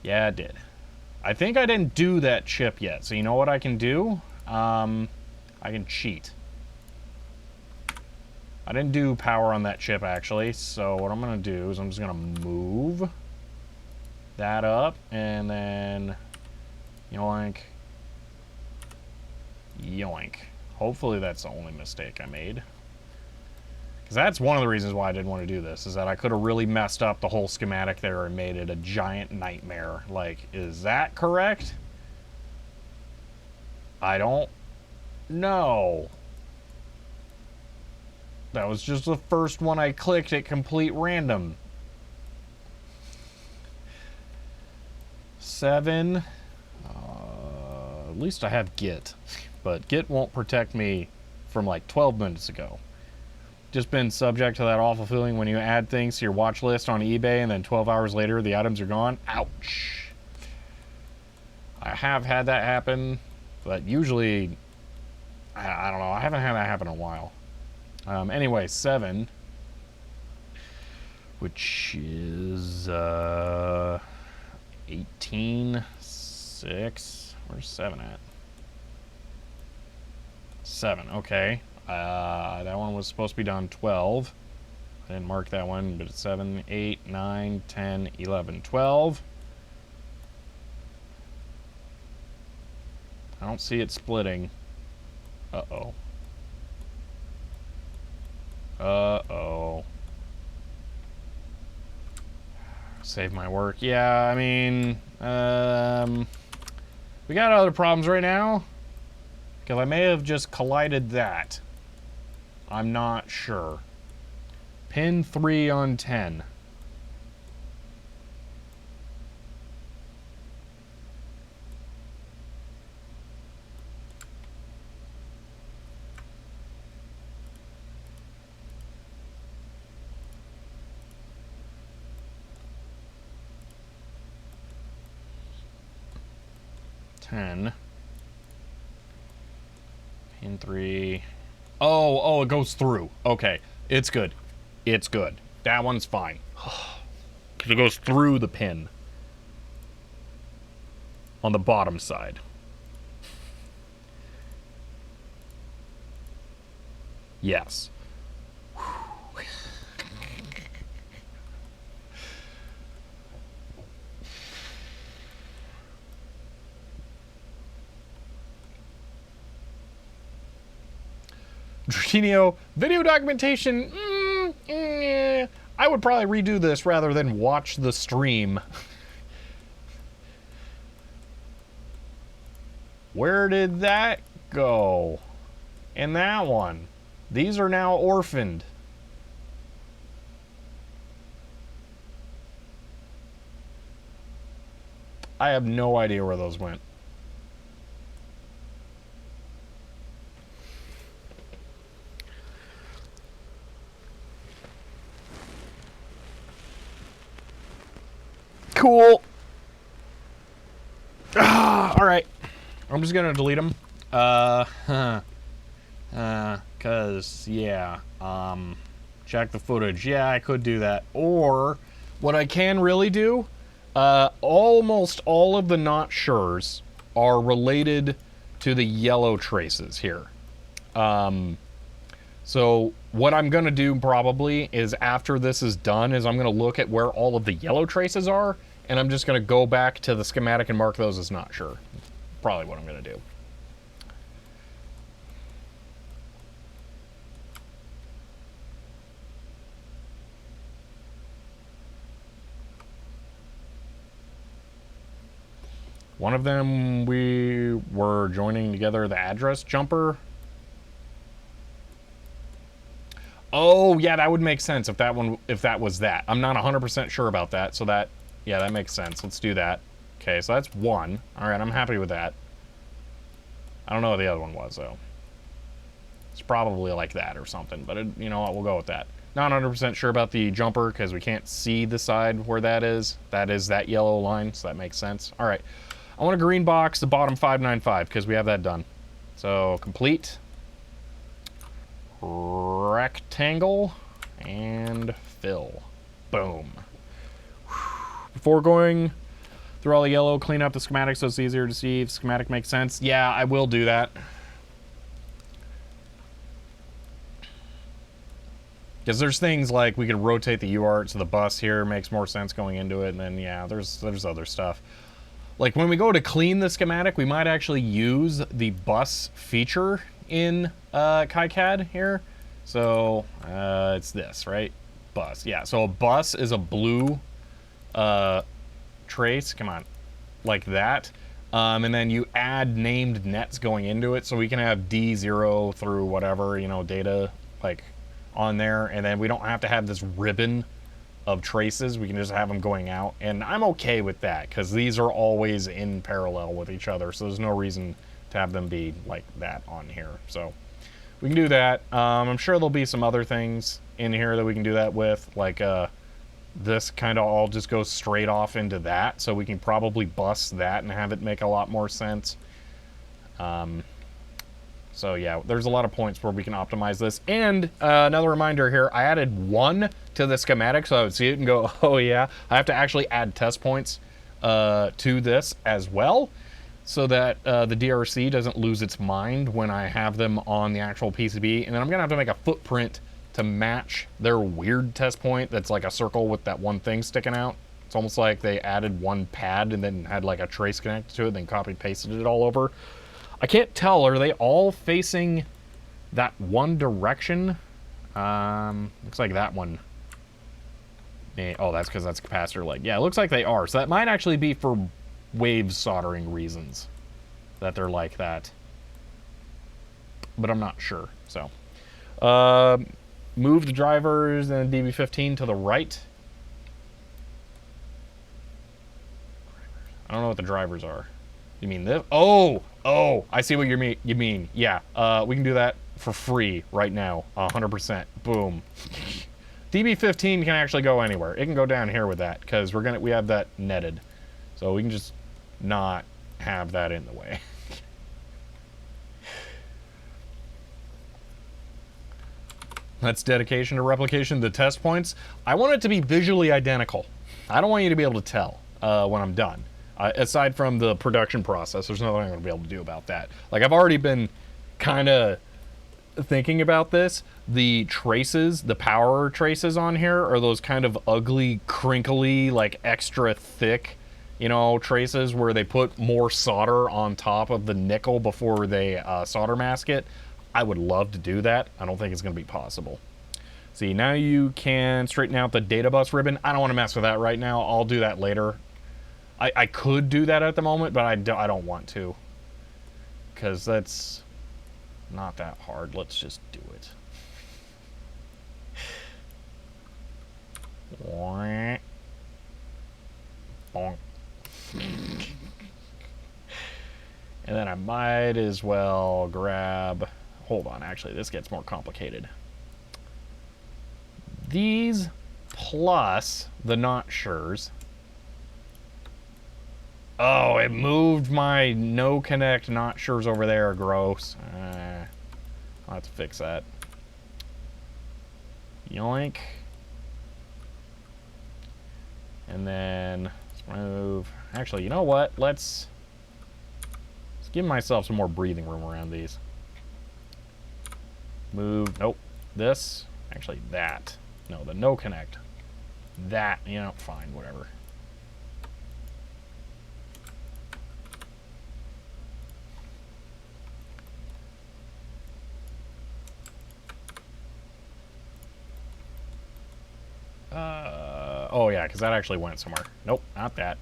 [SPEAKER 1] Yeah, it did. I think I didn't do that chip yet, so you know what I can do? I can cheat. I didn't do power on that chip, actually, so what I'm going to do is I'm just going to move that up, and then yoink, yoink. Hopefully that's the only mistake I made. Because that's one of the reasons why I didn't want to do this, is that I could have really messed up the whole schematic there and made it a giant nightmare. Like, is that correct? I don't know. That was just the first one I clicked at complete random. 7. At least I have Git. But Git won't protect me from like 12 minutes ago. Just been subject to that awful feeling when you add things to your watch list on eBay and then 12 hours later the items are gone. Ouch. I have had that happen, but usually, I don't know, I haven't had that happen in a while. Anyway, 7, which is 18, 6. Where's 7 at? 7, okay. That one was supposed to be done 12. I didn't mark that one, but it's 7, 8, 9, 10, 11, 12. I don't see it splitting. Uh-oh. Uh-oh. Save my work. Yeah, I mean, we got other problems right now. Because I may have just collided that. I'm not sure. Pin 3 on 10. Pin 3. Oh, it goes through. Okay, it's good. It's good. That one's fine. Because it goes through the pin. On the bottom side. Yes. Dratinio, video documentation, I would probably redo this rather than watch the stream. Where did that go? And that one. These are now orphaned. I have no idea where those went. Cool. All right. I'm just gonna delete them. Cause yeah. Check the footage. Yeah, I could do that. Or what I can really do. Almost all of the not sures are related to the yellow traces here. So what I'm gonna do probably is after this is done is I'm gonna look at where all of the yellow traces are, and I'm just gonna go back to the schematic and mark those as not sure. Probably what I'm gonna do. One of them we were joining together the address jumper. Oh, yeah, that would make sense if that was that. I'm not 100% sure about that, so that, yeah, that makes sense. Let's do that. Okay, so that's one. All right, I'm happy with that. I don't know what the other one was, though. It's probably like that or something, but you know what, we'll go with that. Not 100% sure about the jumper because we can't see the side where that is. That is that yellow line, so that makes sense. All right, I want a green box, the bottom 595, because we have that done. So, complete. Rectangle. And fill. Boom. Before going through all the yellow, clean up the schematic so it's easier to see if the schematic makes sense. Yeah, I will do that. Because there's things like we could rotate the UART so the bus here makes more sense going into it, and then yeah, there's other stuff. Like when we go to clean the schematic, we might actually use the bus feature in KiCad here. So it's this, right? Bus. Yeah, so a bus is a blue trace. Come on. Like that. And then you add named nets going into it, so we can have D0 through whatever, you know, data like on there, and then we don't have to have this ribbon of traces. We can just have them going out, and I'm okay with that because these are always in parallel with each other, so there's no reason to have them be like that on here. So we can do that. I'm sure there'll be some other things in here that we can do that with, like this kind of all just goes straight off into that, so we can probably bust that and have it make a lot more sense. So yeah, there's a lot of points where we can optimize this. And another reminder here, I added 1 to the schematic so I would see it and go, oh yeah. I have to actually add test points to this as well, so that the DRC doesn't lose its mind when I have them on the actual PCB. And then I'm gonna have to make a footprint to match their weird test point that's like a circle with that one thing sticking out. It's almost like they added one pad and then had like a trace connected to it, then copy pasted it all over. I can't tell, are they all facing that one direction? Looks like that one. Oh, that's because that's capacitor leg. Yeah, it looks like they are. So that might actually be for wave soldering reasons that they're like that. But I'm not sure, so. Move the drivers and DB15 to the right. I don't know what the drivers are. You mean this? Oh, I see what you mean. Yeah, we can do that for free right now, 100%. Boom. DB15 can actually go anywhere. It can go down here with that because we have that netted, so we can just not have that in the way. That's dedication to replication. The test points, I want it to be visually identical. I don't want you to be able to tell when I'm done. Aside from the production process, there's nothing I'm going to be able to do about that. Like, I've already been kind of thinking about this. The traces, the power traces on here are those kind of ugly, crinkly, like extra thick, you know, traces where they put more solder on top of the nickel before they solder mask it. I would love to do that. I don't think it's going to be possible. See, now you can straighten out the data bus ribbon. I don't want to mess with that right now. I'll do that later. I could do that at the moment, but I don't want to. Because that's not that hard. Let's just do it. Bonk. And then I might as well grab... Hold on, actually, this gets more complicated. These plus the not sures. Oh, it moved my no connect not sures over there. Gross. I'll have to fix that. Yoink. And then let's move. Actually, you know what? Let's give myself some more breathing room around these. Move. Nope. This. Actually, that. No, the no connect. That. You know, fine. Whatever. Oh yeah, because that actually went somewhere. Nope, not that.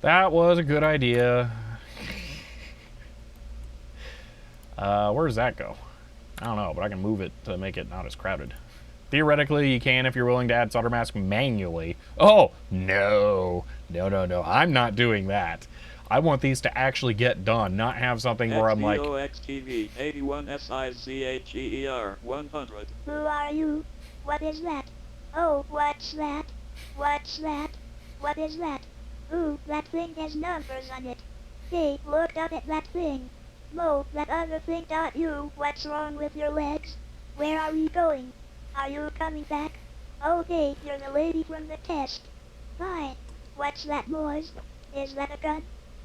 [SPEAKER 1] That was a good idea. Where does that go? I don't know, but I can move it to make it not as crowded. Theoretically, you can if you're willing to add solder mask manually. Oh, no. No. I'm not doing that. I want these to actually get done, not have something where I'm like...
[SPEAKER 2] XTOXTV 81SICHEER 100.
[SPEAKER 3] Who are you? What is that? Oh, what's that? What's that? What is that? Ooh, that thing has numbers on it. Hey, look up at that thing. Mo, that other thing got you. What's wrong with your legs? Where are we going? Are you coming back? Okay, you're the lady from the test. Fine. What's that noise? Is that a gun?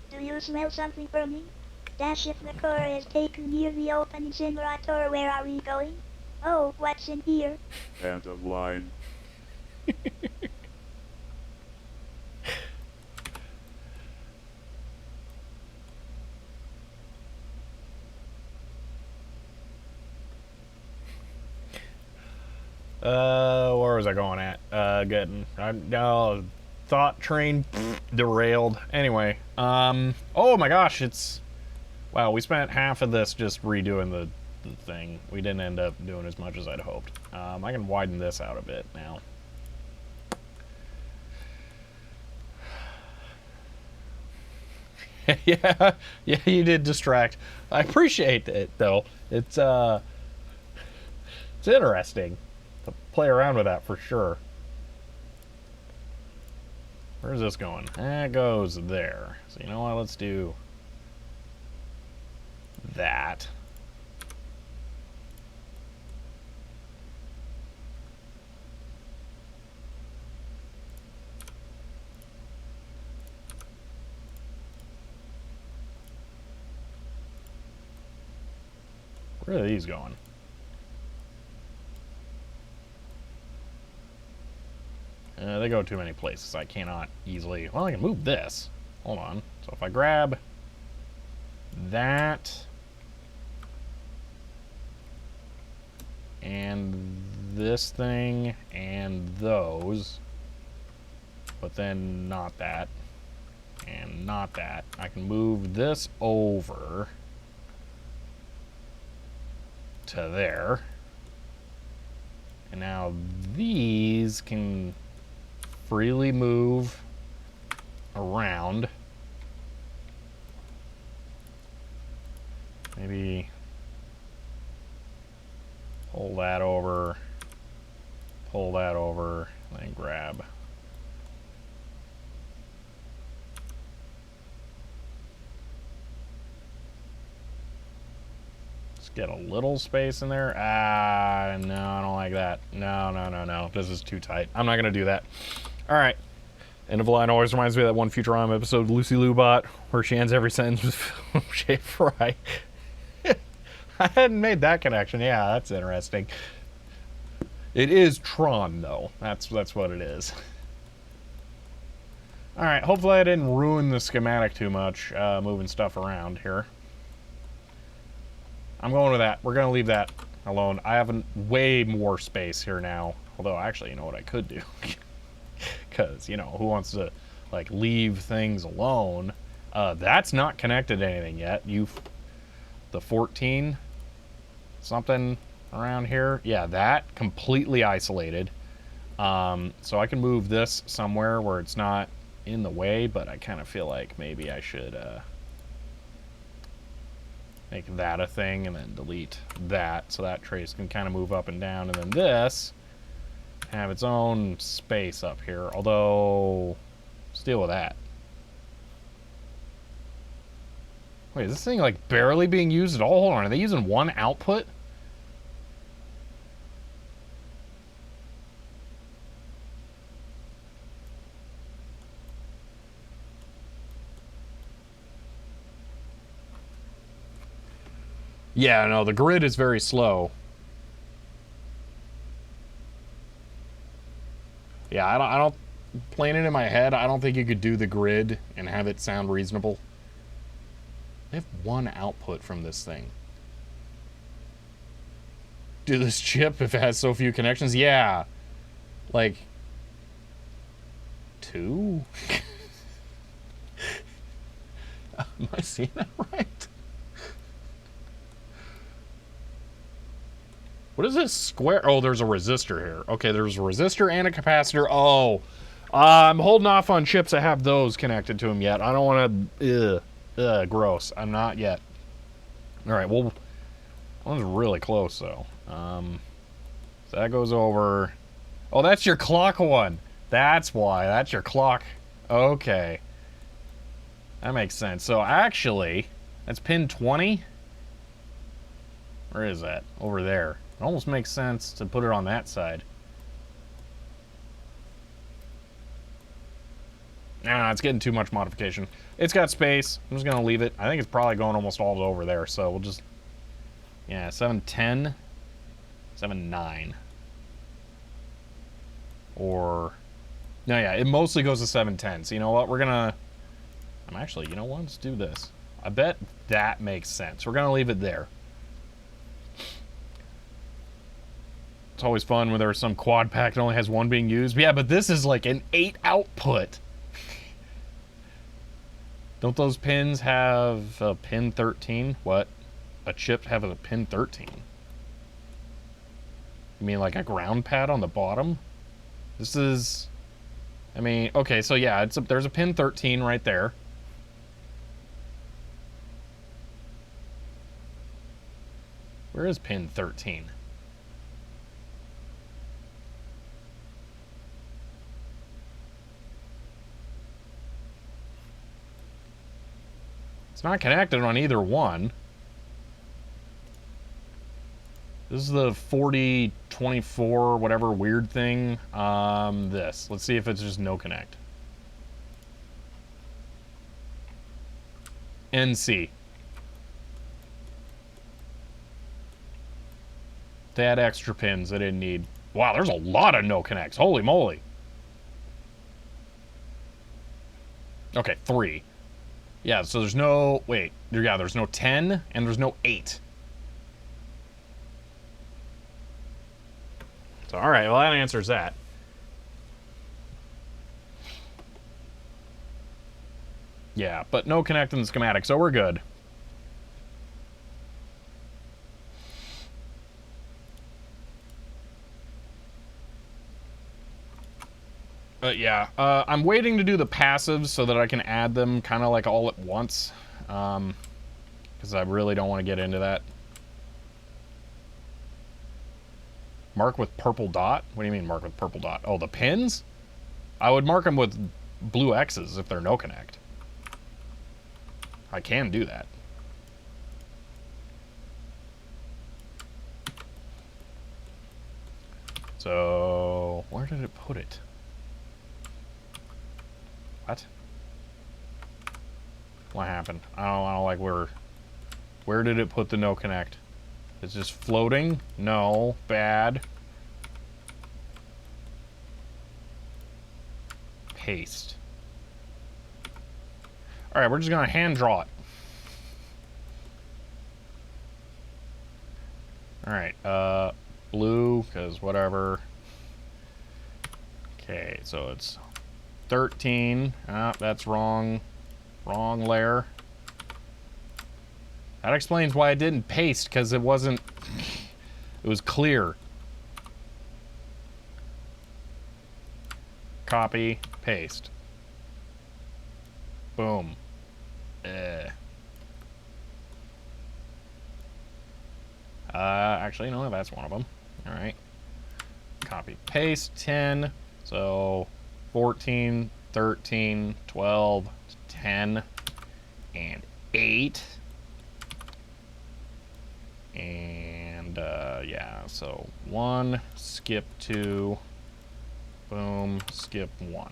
[SPEAKER 3] Do you smell something burning? Dash if the car is taken near the open incinerator, where are we going? Oh, what's in here?
[SPEAKER 2] End of line.
[SPEAKER 1] Where was I going at? No, thought train derailed. Anyway, oh my gosh, it's... Wow, we spent half of this just redoing the thing. We didn't end up doing as much as I'd hoped. I can widen this out a bit now. yeah, you did distract. I appreciate it, though. It's interesting to play around with that for sure. Where's this going? That goes there. So you know what? Let's do that. Where are these going? They go too many places. I cannot easily... Well, I can move this. Hold on. So if I grab that and this thing and those, but then not that and not that, I can move this over to there. And now these can freely move around. Maybe pull that over, then grab. Let's get a little space in there. Ah, no, I don't like that. No. This is too tight. I'm not going to do that. All right. End of line always reminds me of that one Futurama episode, Lucy Lubot, where she ends every sentence with shaved fry. I hadn't made that connection. Yeah, that's interesting. It is Tron, though. That's what it is. All right. Hopefully I didn't ruin the schematic too much, moving stuff around here. I'm going with that. We're going to leave that alone. I have way more space here now. Although, actually, you know what I could do? Because, you know, who wants to, like, leave things alone? That's not connected to anything yet. The 14 something around here. Yeah, that completely isolated. So I can move this somewhere where it's not in the way, but I kind of feel like maybe I should make that a thing and then delete that so that trace can kind of move up and down, and then this have its own space up here, although let's deal with that. Wait, is this thing like barely being used at all? Hold on, are they using one output? Yeah, no, the grid is very slow. Yeah, I don't playing it in my head, I don't think you could do the grid and have it sound reasonable. They have one output from this thing. Do this chip if it has so few connections? Yeah. Like 2? Am I seeing that right? What is this square? Oh, there's a resistor here. Okay, there's a resistor and a capacitor. Oh, I'm holding off on chips that have those connected to them yet. I don't want to, gross. I'm not yet. All right, well, that one's really close, though. So that goes over. Oh, that's your clock one. That's why. That's your clock. Okay. That makes sense. So actually, that's pin 20. Where is that? Over there. It almost makes sense to put it on that side. Nah, it's getting too much modification. It's got space. I'm just going to leave it. I think it's probably going almost all over there, so we'll just... Yeah, 710, 7.9. Or... No, yeah, it mostly goes to 710. So you know what? We're going to... Actually, you know what? Let's do this. I bet that makes sense. We're going to leave it there. It's always fun when there's some quad pack that only has one being used. But yeah, but this is like an 8 output. Don't those pins have a pin 13? What? A chip have a pin 13? You mean like a ground pad on the bottom? This is... I mean, okay, so yeah, there's a pin 13 right there. Where is pin 13? It's not connected on either one. This is the 4024, whatever weird thing. This. Let's see if it's just no connect. NC. They had extra pins they didn't need. Wow, there's a lot of no connects. Holy moly. Okay, 3. Yeah, so there's no... Wait. Yeah, there's no 10 and there's no 8. So, alright, well, that answers that. Yeah, but no connect in the schematic, so we're good. But yeah, I'm waiting to do the passives so that I can add them kind of like all at once. Because I really don't want to get into that. Mark with purple dot? What do you mean mark with purple dot? Oh, the pins? I would mark them with blue X's if they're no connect. I can do that. So, where did it put it? What? What happened? I don't like where did it put the no connect? It's just floating? No. Bad. Paste. Alright, we're just gonna hand draw it. Alright, blue, because whatever. Okay, so it's 13. Ah, that's wrong. Wrong layer. That explains why I didn't paste, because it wasn't... It was clear. Copy, paste. Boom. Actually, no, that's one of them. Alright. Copy, paste, 10. So... 14, 13, 12, 10, and 8. And, yeah, so 1, skip 2, boom, skip 1.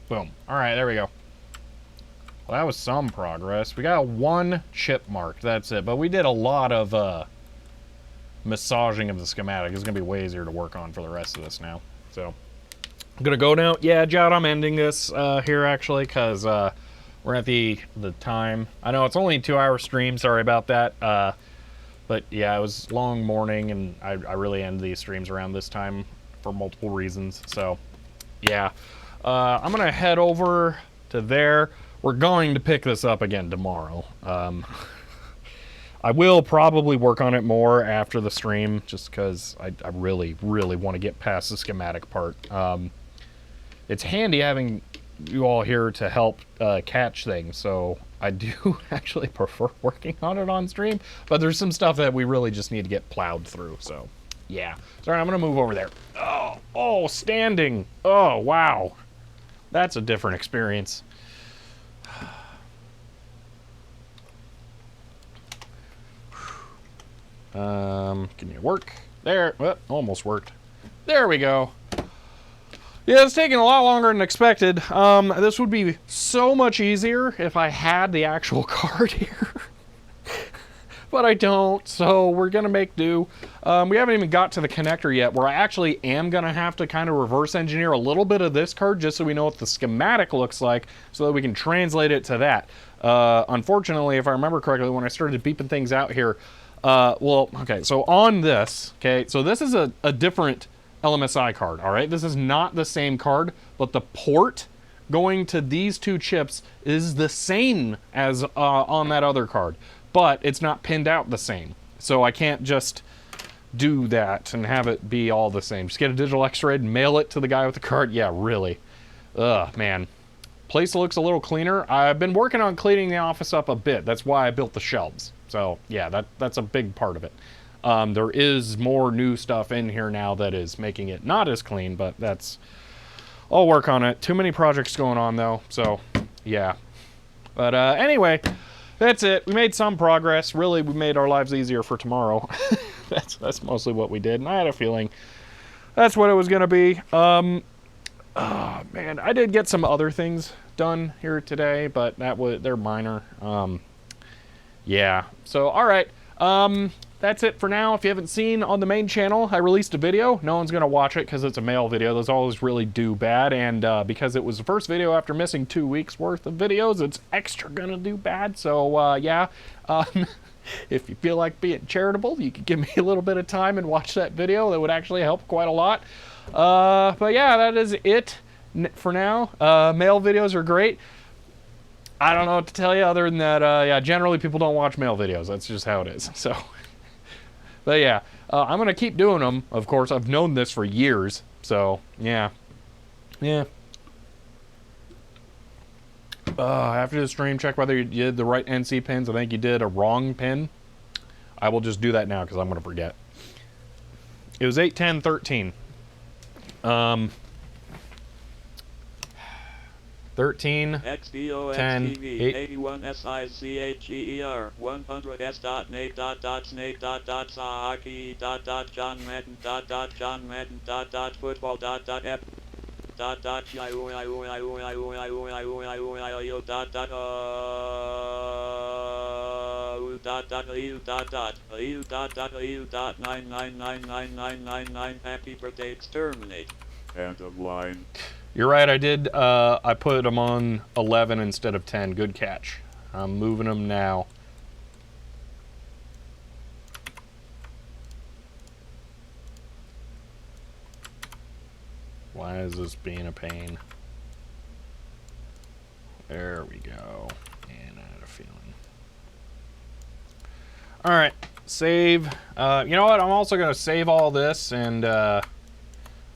[SPEAKER 1] Boom. Alright, there we go. Well, that was some progress. We got 1 chip marked, that's it. But we did a lot of, massaging of the schematic. It's going to be way easier to work on for the rest of this now. So... I'm gonna go now. Yeah, Jowd, I'm ending this here actually because we're at the time. I know it's only a 2-hour stream. Sorry about that. But yeah, it was long morning, and I really end these streams around this time for multiple reasons. So yeah, I'm gonna head over to there. We're going to pick this up again tomorrow. I will probably work on it more after the stream, just because I really, really want to get past the schematic part. It's handy having you all here to help catch things, so I do actually prefer working on it on stream, but there's some stuff that we really just need to get plowed through, so yeah. Sorry, I'm gonna move over there. Oh, standing. Oh, wow. That's a different experience. Can you work? There, well, almost worked. There we go. Yeah, it's taking a lot longer than expected. This would be so much easier if I had the actual card here. But I don't, so we're gonna make do. We haven't even got to the connector yet, where I actually am gonna have to kind of reverse engineer a little bit of this card just so we know what the schematic looks like, so that we can translate it to that. Unfortunately, if I remember correctly, when I started beeping things out here, well, okay, so on this, okay, so this is a different LMSI card, all right? This is not the same card, but the port going to these two chips is the same as on that other card, but it's not pinned out the same. So I can't just do that and have it be all the same. Just get a digital X-ray and mail it to the guy with the card. Yeah, really. Ugh, man. Place looks a little cleaner. I've been working on cleaning the office up a bit. That's why I built the shelves. So yeah, that's a big part of it. There is more new stuff in here now that is making it not as clean, but I'll work on it. Too many projects going on though, so yeah. But anyway, that's it. We made some progress. Really, we made our lives easier for tomorrow. That's mostly what we did, and I had a feeling that's what it was gonna be. Oh man, I did get some other things done here today, but they're minor. Yeah. So all right. That's it for now. If you haven't seen on the main channel, I released a video. No one's gonna watch it because it's a mail video. Those always really do bad, and because it was the first video after missing 2 weeks worth of videos, it's extra gonna do bad. So yeah, if you feel like being charitable, you could give me a little bit of time and watch that video. That would actually help quite a lot. But yeah, that is it for now. Mail videos are great. I don't know what to tell you other than that, yeah, generally people don't watch mail videos. That's just how it is. So, but yeah, I'm going to keep doing them. Of course, I've known this for years. So, yeah. Yeah. After the stream, check whether you did the right NC pins. I think you did a wrong pin. I will just do that now because I'm going to forget. It was 8, 10, 13. 13,
[SPEAKER 2] XDO
[SPEAKER 1] 10,
[SPEAKER 2] XTV
[SPEAKER 1] 8.
[SPEAKER 2] 81 SICHER 100 S.Nate Snake Saki John Madden John Madden football F Happy birthday exterminate. End of line.
[SPEAKER 1] You're right, I did, I put them on 11 instead of 10. Good catch. I'm moving them now. Why is this being a pain? There we go. And I had a feeling. Alright, save. You know what, I'm also going to save all this and let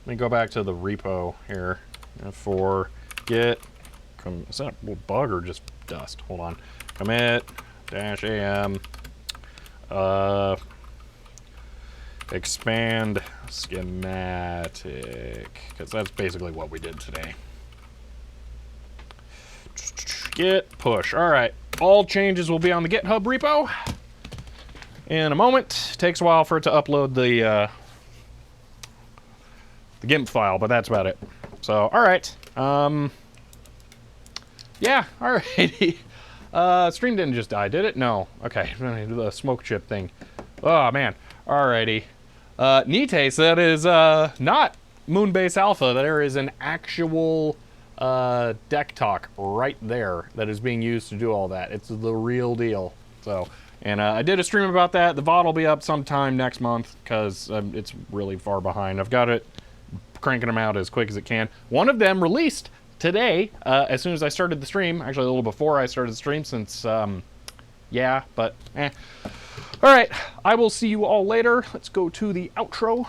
[SPEAKER 1] me go back to the repo here. For git, is that a little bug or just dust? Hold on. Commit -am expand schematic, because that's basically what we did today. Git push. All right, all changes will be on the GitHub repo in a moment. Takes a while for it to upload the GIMP file, but that's about it. So, all right. Yeah, all righty. Stream didn't just die, did it? No. Okay, the smoke chip thing. Oh, man. All righty. Nite, so that is not Moonbase Alpha. There is an actual deck talk right there that is being used to do all that. It's the real deal. So, and I did a stream about that. The VOD will be up sometime next month because it's really far behind. I've got it cranking them out as quick as it can. One of them released today, as soon as I started the stream. Actually, a little before I started the stream, since, yeah, but, All right, I will see you all later. Let's go to the outro.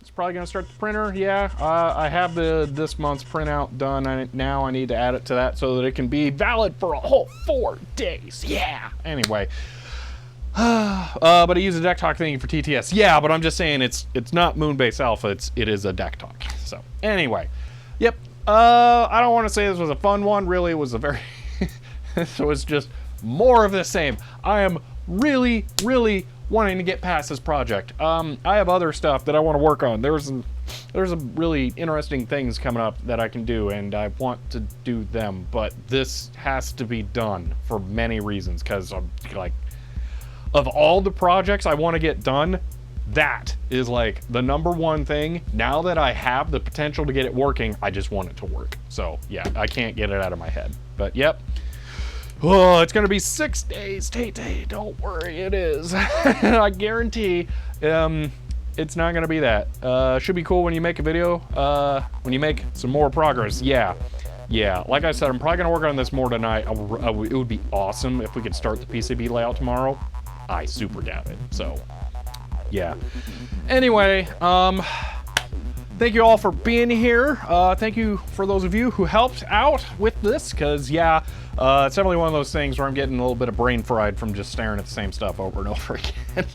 [SPEAKER 1] It's probably gonna start the printer. Yeah, I have this month's printout done. Now I need to add it to that so that it can be valid for a whole 4 days. Yeah. Anyway, but I use a deck talk thingy for TTS. Yeah, but I'm just saying it's not Moonbase Alpha. It is a deck talk. So anyway, yep. I don't want to say this was a fun one. Really, it was a very. So it's just more of the same. I am really wanting to get past this project. I have other stuff that I want to work on. There's some really interesting things coming up that I can do, and I want to do them, but this has to be done for many reasons, because I'm like, of all the projects I want to get done, that is like the #1 thing. Now that I have the potential to get it working, I just want it to work. So yeah, I can't get it out of my head. But yep. Oh, it's gonna be 6 days, Tay. Don't worry, it is. I guarantee. It's not gonna be that. Should be cool when you make a video. When you make some more progress. Yeah. Like I said, I'm probably gonna work on this more tonight. It would be awesome if we could start the PCB layout tomorrow. I super doubt it. So, yeah. Anyway, thank you all for being here. Thank you for those of you who helped out with this, because yeah, it's definitely one of those things where I'm getting a little bit of brain fried from just staring at the same stuff over and over again.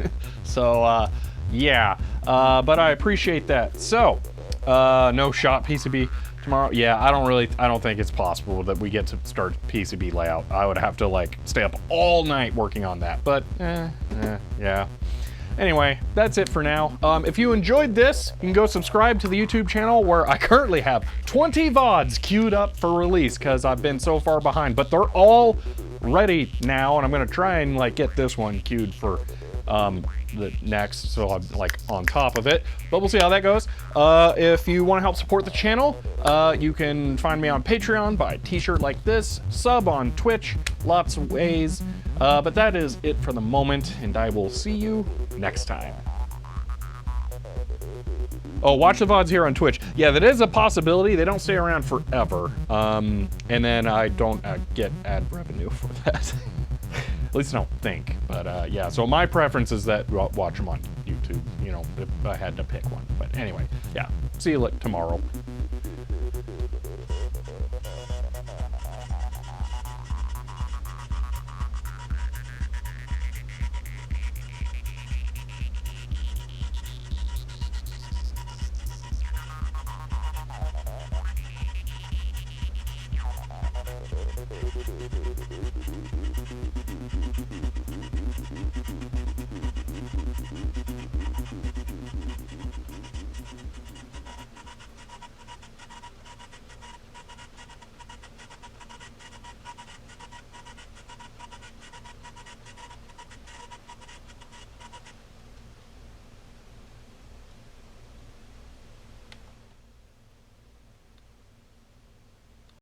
[SPEAKER 1] So yeah, but I appreciate that. So no shot PCB tomorrow. Yeah, I don't think it's possible that we get to start PCB layout. I would have to like stay up all night working on that, but yeah. Anyway, that's it for now. If you enjoyed this, you can go subscribe to the YouTube channel, where I currently have 20 VODs queued up for release because I've been so far behind, but they're all ready now, and I'm gonna try and like get this one queued for the next, so I'm like on top of it, but we'll see how that goes. If you want to help support the channel, you can find me on Patreon, buy a t-shirt like this, sub on Twitch, lots of ways, but that is it for the moment, and I will see you next time. Oh, watch the VODs here on Twitch. Yeah, that is a possibility. They don't stay around forever, and then I don't get ad revenue for that. At least I don't think, but yeah, so my preference is that watch them on YouTube, you know, if I had to pick one. But anyway, yeah, see you tomorrow.